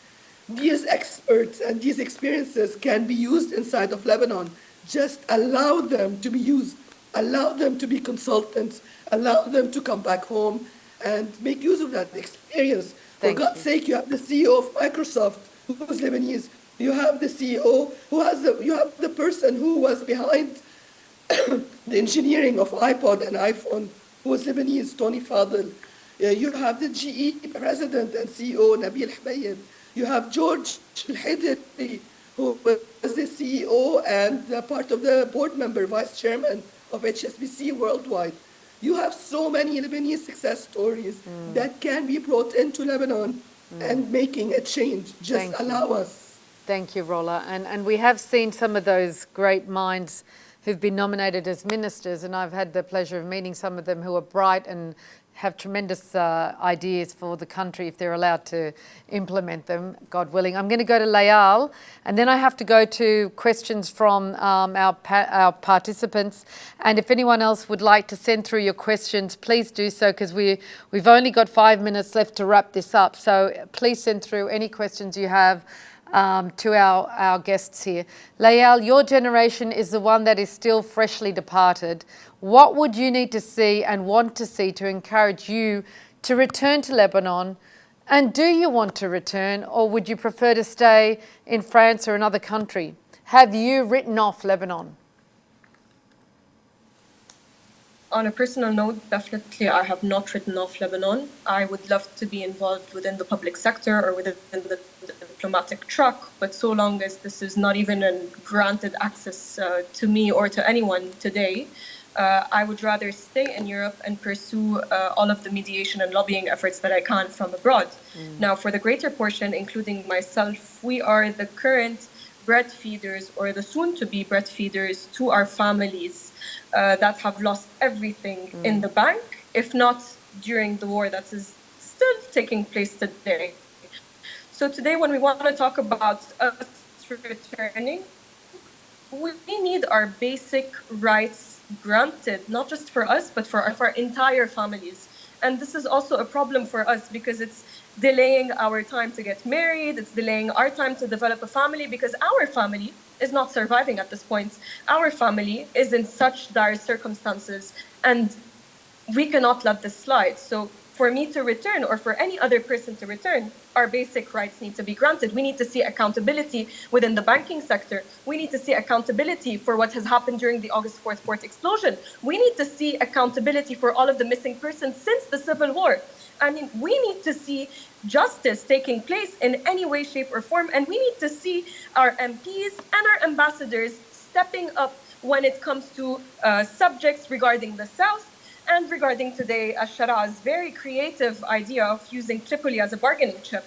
These experts and these experiences can be used inside of Lebanon. Just allow them to be used. Allow them to be consultants. Allow them to come back home and make use of that experience. For God's sake, you have the CEO of Microsoft who's Lebanese. You have the CEO you have the person who was behind the engineering of iPod and iPhone, who was Lebanese, Tony Fadel. You have the GE president and CEO, Nabil Hbayeb. You have George Al-Hidri, who was the CEO and part of the board member, vice chairman of HSBC worldwide. You have so many Lebanese success stories that can be brought into Lebanon and making a change. Just allow us. Thank you, Rola. And we have seen some of those great minds who've been nominated as ministers, and I've had the pleasure of meeting some of them who are bright and have tremendous ideas for the country if they're allowed to implement them, God willing. I'm going to go to Layal, and then I have to go to questions from our participants. And if anyone else would like to send through your questions, please do so, because we've only got 5 minutes left to wrap this up. So please send through any questions you have to our guests here. Layal, your generation is the one that is still freshly departed. What would you need to see and want to see to encourage you to return to Lebanon? And do you want to return, or would you prefer to stay in France or another country? Have you written off Lebanon? On a personal note, definitely I have not written off Lebanon. I would love to be involved within the public sector or within the diplomatic track, but so long as this is not even a granted access to me or to anyone today, I would rather stay in Europe and pursue all of the mediation and lobbying efforts that I can from abroad. Now, for the greater portion, including myself, we are the current bread feeders or the soon-to-be bread feeders to our families that have lost everything in the bank, if not during the war that is still taking place today. So today, when we want to talk about us returning, we need our basic rights granted, not just for us, but for our entire families. And this is also a problem for us because it's delaying our time to get married, it's delaying our time to develop a family, because our family is not surviving at this point. Our family is in such dire circumstances, and we cannot let this slide. So for me to return, or for any other person to return, our basic rights need to be granted. We need to see accountability within the banking sector. We need to see accountability for what has happened during the August 4th port explosion. We need to see accountability for all of the missing persons since the Civil War. I mean, we need to see justice taking place in any way, shape, or form. And we need to see our MPs and our ambassadors stepping up when it comes to subjects regarding the South, and regarding today, Ashara's very creative idea of using Tripoli as a bargaining chip.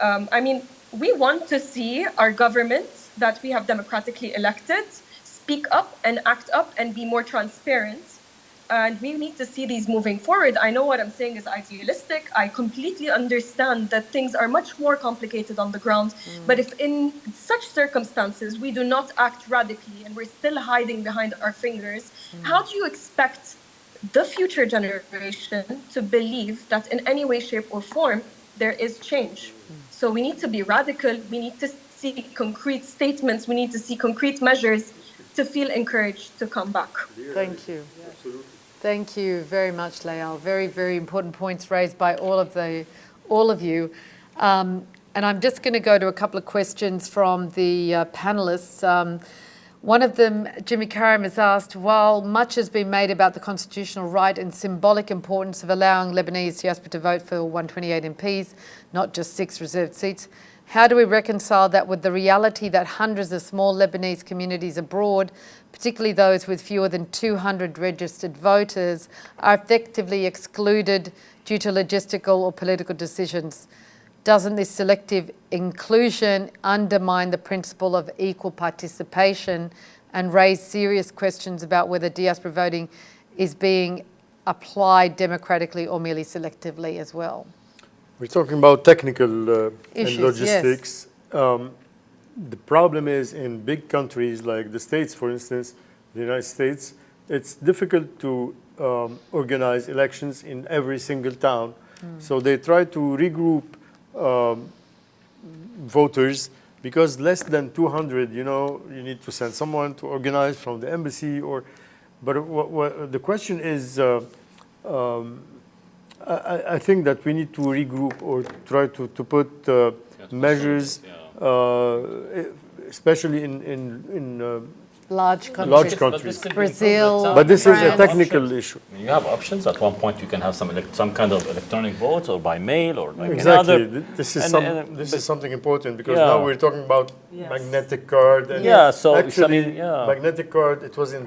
I mean, we want to see our government that we have democratically elected speak up and act up and be more transparent. And we need to see these moving forward. I know what I'm saying is idealistic. I completely understand that things are much more complicated on the ground. But if in such circumstances we do not act radically and we're still hiding behind our fingers, how do you expect the future generation to believe that in any way, shape, or form there is change? So we need to be radical. We need to see concrete statements. We need to see concrete measures to feel encouraged to come back. Thank you. Thank you very much, Layal. Very, very important points raised by all of you. And I'm just going to go to a couple of questions from the panelists. One of them, Jimmy Karam, has asked, while much has been made about the constitutional right and symbolic importance of allowing Lebanese diaspora to vote for 128 MPs, not just 6 reserved seats, how do we reconcile that with the reality that hundreds of small Lebanese communities abroad, particularly those with fewer than 200 registered voters, are effectively excluded due to logistical or political decisions? Doesn't this selective inclusion undermine the principle of equal participation and raise serious questions about whether diaspora voting is being applied democratically or merely selectively as well? We're talking about technical Issues, and logistics. yes. The problem is in big countries like the States, for instance, the United States, it's difficult to organize elections in every single town. So they try to regroup voters, because less than 200, you need to send someone to organize from the embassy. But the question is, I think that we need to regroup or try to put measures, especially in Large countries. large countries. Brazil, But this is a France. technical issue. I mean, you have options. At one point, you can have some kind of electronic vote, or by mail, or like Exactly. another. This is this is something important, because Yeah. now we're talking about Yes. magnetic card. And Yeah, so actually, I mean, yeah. magnetic card, it was in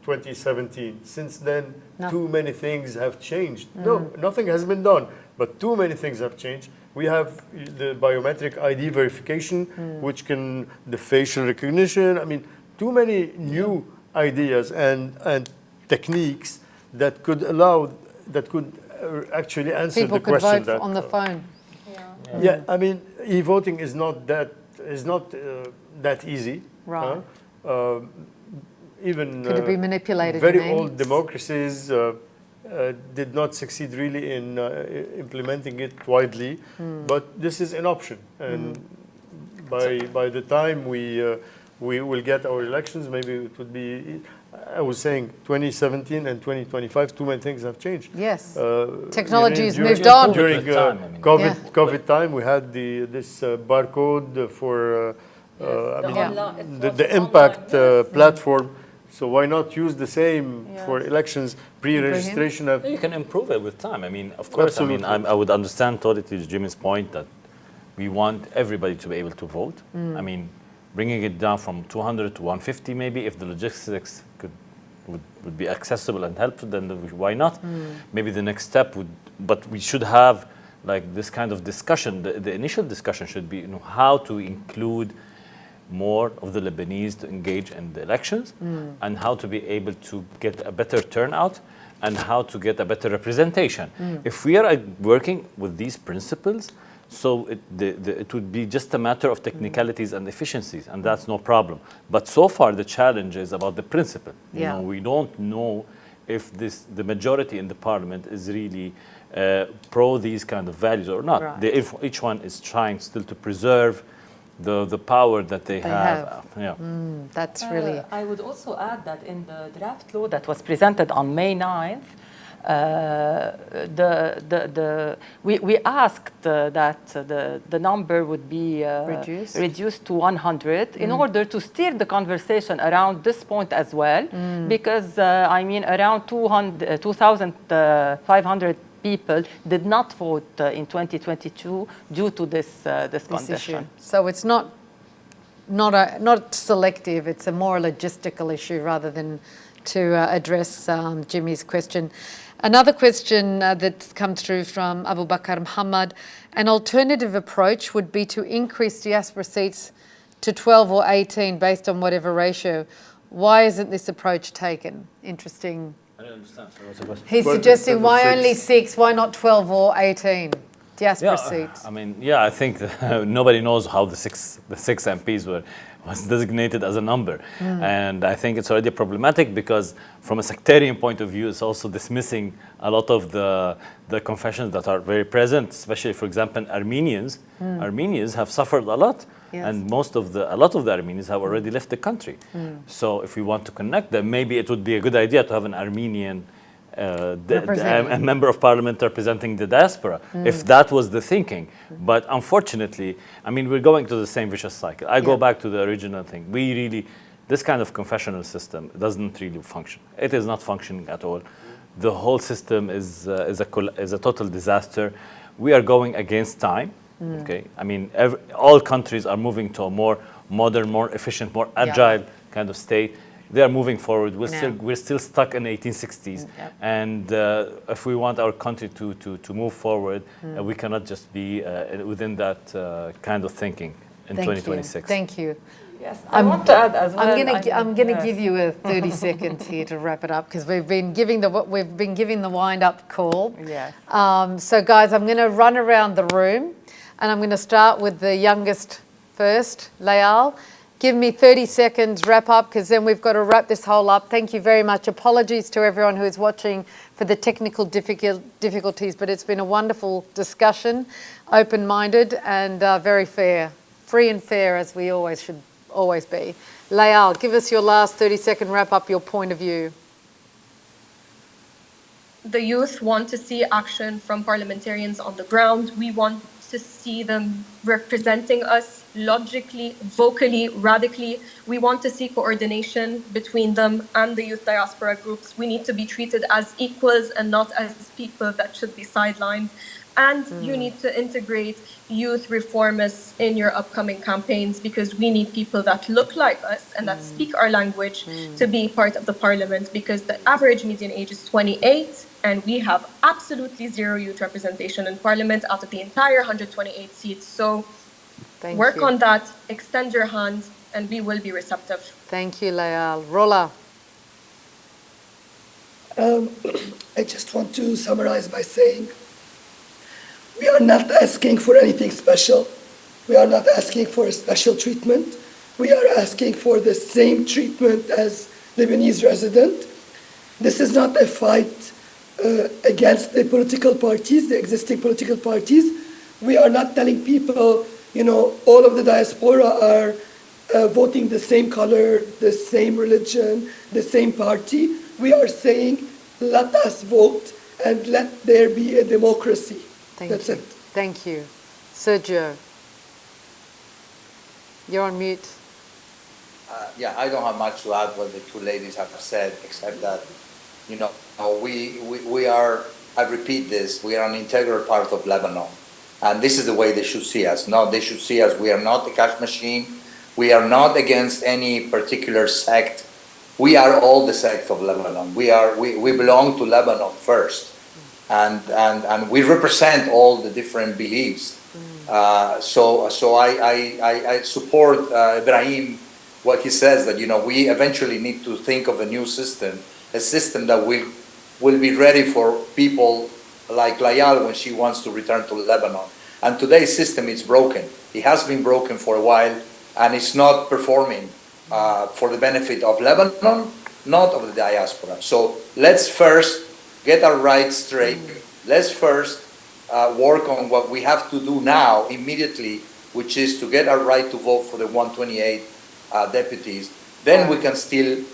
2017. Since then, too many things have changed. No, nothing has been done, but too many things have changed. We have the biometric ID verification, which can, the facial recognition. I mean, too many new ideas and techniques that could actually answer People the could question vote on the phone. Yeah, I mean, e-voting is not that easy. Right. Even Could it be manipulated? very you mean? old democracies did not succeed really in implementing it widely, but this is an option. And by the time we will get our elections, maybe it would be, I was saying 2017 and 2025, too many things have changed. Yes. Technology Technology has moved on. During Time, I mean. COVID time, we had this barcode for the impact platform. So why not use the same for elections? Pre-registration You can improve it with time. I mean, of course, Absolutely. I would understand totally Jimmy's point that we want everybody to be able to vote. I mean, bringing it down from 200 to 150 maybe, if the logistics would be accessible and helpful, then why not? Maybe the next step but we should have like this kind of discussion. The initial discussion should be, how to include more of the Lebanese to engage in the elections, and how to be able to get a better turnout, and how to get a better representation. If we are working with these principles, So it would be just a matter of technicalities and efficiencies, and that's no problem. But so far, the challenge is about the principle. You know, we don't know if the majority in the parliament is really pro these kind of values or not. Right. If each one is trying still to preserve the power that they have. Yeah. That's really... I would also add that in the draft law that was presented on May 9th, we asked that the number would be reduced to 100 in order to steer the conversation around this point as well, because I mean around 2,500 people did not vote in 2022 due to this condition. Issue. So it's not selective, it's a more logistical issue rather than to address Jimmy's question. Another question that's come through from Abu Bakr Muhammad, an alternative approach would be to increase diaspora seats to 12 or 18 based on whatever ratio. Why isn't this approach taken? Interesting. I don't understand. So what's the question? He's suggesting why only 6, why not 12 or 18 diaspora seats? I mean, I think nobody knows how the six MPs was designated as a number. And I think it's already problematic because from a sectarian point of view, it's also dismissing a lot of the confessions that are very present, especially, for example, Armenians. Armenians have suffered a lot. Yes. And a lot of the Armenians have already left the country. So if we want to connect them, maybe it would be a good idea to have an Armenian a member of parliament representing the diaspora, if that was the thinking. But unfortunately, I mean, we're going to the same vicious cycle. I go back to the original thing. This kind of confessional system doesn't really function. It is not functioning at all. The whole system is a total disaster. We are going against time. Okay, I mean, all countries are moving to a more modern, more efficient, more agile kind of state. They are moving forward. We're still stuck in the 1860s, and if we want our country to move forward, we cannot just be within that kind of thinking in 2026. Thank you. Yes, I want to add as well. I'm going to give you a 30 seconds here to wrap it up because we've been giving the wind-up call. Yes. So guys, I'm going to run around the room, and I'm going to start with the youngest first, Layal. Give me 30 seconds wrap up because then we've got to wrap this whole up. Thank you very much. Apologies to everyone who is watching for the technical difficulties, but it's been a wonderful discussion, open-minded and very fair, free and fair as we should always be. Layal, give us your last 30-second wrap up, your point of view. The youth want to see action from parliamentarians on the ground. We want to see them representing us logically, vocally, radically. We want to see coordination between them and the youth diaspora groups. We need to be treated as equals and not as people that should be sidelined. And you need to integrate youth reformists in your upcoming campaigns because we need people that look like us and that speak our language to be part of the parliament because the average median age is 28 and we have absolutely zero youth representation in parliament out of the entire 128 seats. So work on that, extend your hand, and we will be receptive. Thank you, Layal. Rola. I just want to summarize by saying we are not asking for anything special. We are not asking for a special treatment. We are asking for the same treatment as Lebanese resident. This is not a fight against the political parties, the existing political parties. We are not telling people, all of the diaspora are voting the same color, the same religion, the same party. We are saying, let us vote and let there be a democracy. That's it. Thank you. Sergio, you're on mute. I don't have much to add what the two ladies have said, except that, we are, I repeat this, we are an integral part of Lebanon. And this is the way they should see us. No, they should see us, we are not a cash machine. We are not against any particular sect. We are all the sect of Lebanon. We belong to Lebanon first. And we represent all the different beliefs. So I support Ibrahim, what he says, that we eventually need to think of a new system, a system that will be ready for people like Layal when she wants to return to Lebanon. And today's system is broken. It has been broken for a while, and it's not performing for the benefit of Lebanon, not of the diaspora. So let's first get our rights straight. Let's first work on what we have to do now, immediately, which is to get our right to vote for the 128 deputies. Then we can still,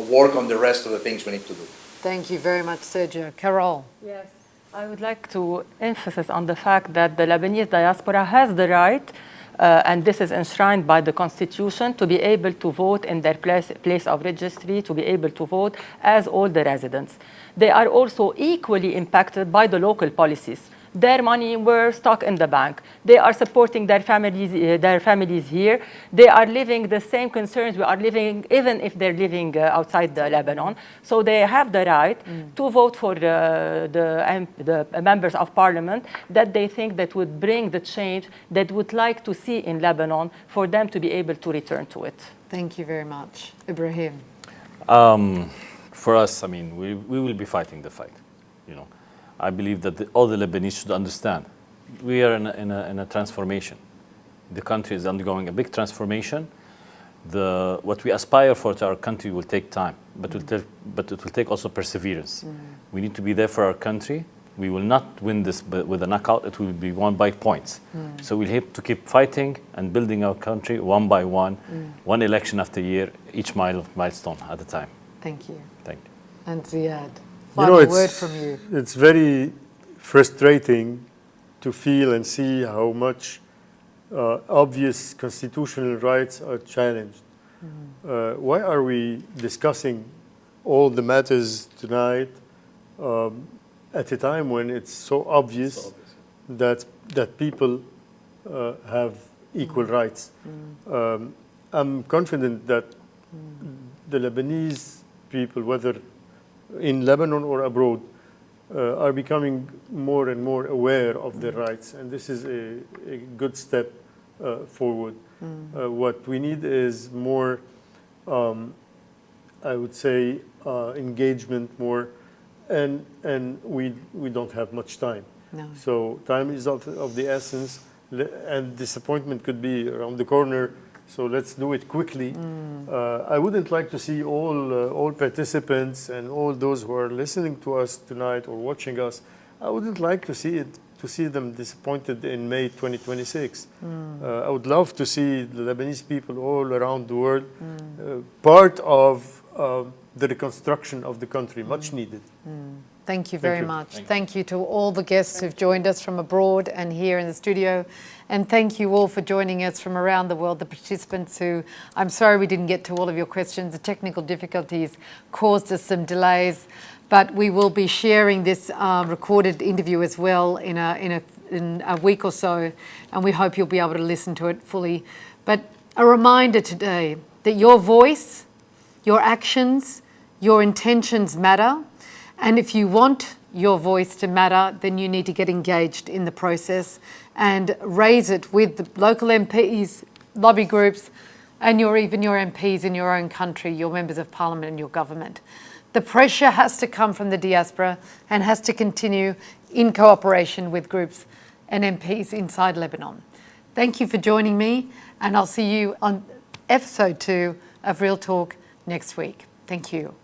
work on the rest of the things we need to do. Thank you very much, Sergio. Carole. Yes, I would like to emphasize on the fact that the Lebanese diaspora has the right, and this is enshrined by the Constitution, to be able to vote in their place of registry, to be able to vote as all the residents. They are also equally impacted by the local policies. Their money were stuck in the bank. They are supporting their families here. They are living the same concerns we are living, even if they're living outside Lebanon. So they have the right to vote for the members of parliament that they think that would bring the change that would like to see in Lebanon for them to be able to return to it. Thank you very much. Ibrahim. For us, we will be fighting the fight, I believe that all the Lebanese should understand. We are in a transformation. The country is undergoing a big transformation. What we aspire for to our country will take time, but it will take also perseverance. We need to be there for our country. We will not win this with a knockout. It will be won by points. So we'll have to keep fighting and building our country one by one, one election after year, each milestone at a time. Thank you. Thank you. And Ziyad, final word from you. It's very frustrating to feel and see how much obvious constitutional rights are challenged. Why are we discussing all the matters tonight at a time when it's so obvious that people have equal rights? I'm confident that the Lebanese people, whether in Lebanon or abroad, are becoming more and more aware of their rights, and this is a good step forward. What we need is more, I would say, engagement more, and we don't have much time. No. So time is of the essence, and disappointment could be around the corner. So let's do it quickly. I wouldn't like to see all participants and all those who are listening to us tonight or watching us. I wouldn't like to see them disappointed in May 2026. I would love to see the Lebanese people all around the world part of the reconstruction of the country, much needed. Thank you very much. Thank you to all the guests who've joined us from abroad and here in the studio. And thank you all for joining us from around the world, the participants who, I'm sorry we didn't get to all of your questions. The technical difficulties caused us some delays, but we will be sharing this recorded interview as well in a week or so, and we hope you'll be able to listen to it fully. But a reminder today that your voice, your actions, your intentions matter. And if you want your voice to matter, then you need to get engaged in the process and raise it with the local MPs, lobby groups, and even your MPs in your own country, your members of parliament and your government. The pressure has to come from the diaspora and has to continue in cooperation with groups and MPs inside Lebanon. Thank you for joining me, and I'll see you on episode 2 of Real Talk next week. Thank you.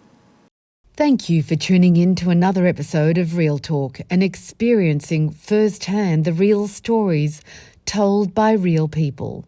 Thank you for tuning in to another episode of Real Talk and experiencing firsthand the real stories told by real people.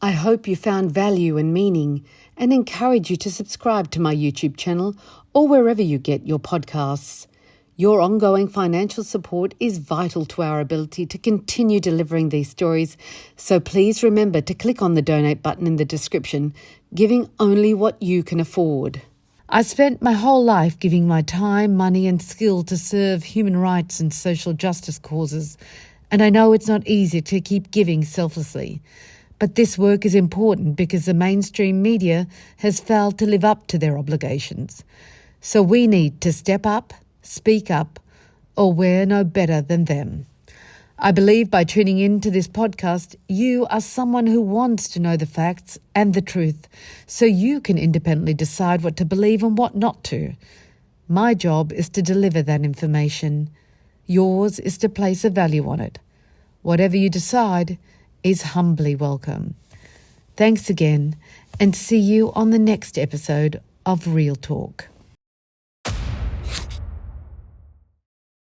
I hope you found value and meaning and encourage you to subscribe to my YouTube channel or wherever you get your podcasts. Your ongoing financial support is vital to our ability to continue delivering these stories, so please remember to click on the donate button in the description, giving only what you can afford. I spent my whole life giving my time, money and skill to serve human rights and social justice causes, and I know it's not easy to keep giving selflessly. But this work is important because the mainstream media has failed to live up to their obligations. So we need to step up, speak up, or we're no better than them. I believe by tuning in to this podcast, you are someone who wants to know the facts and the truth, so you can independently decide what to believe and what not to. My job is to deliver that information. Yours is to place a value on it. Whatever you decide is humbly welcome. Thanks again, and see you on the next episode of Real Talk.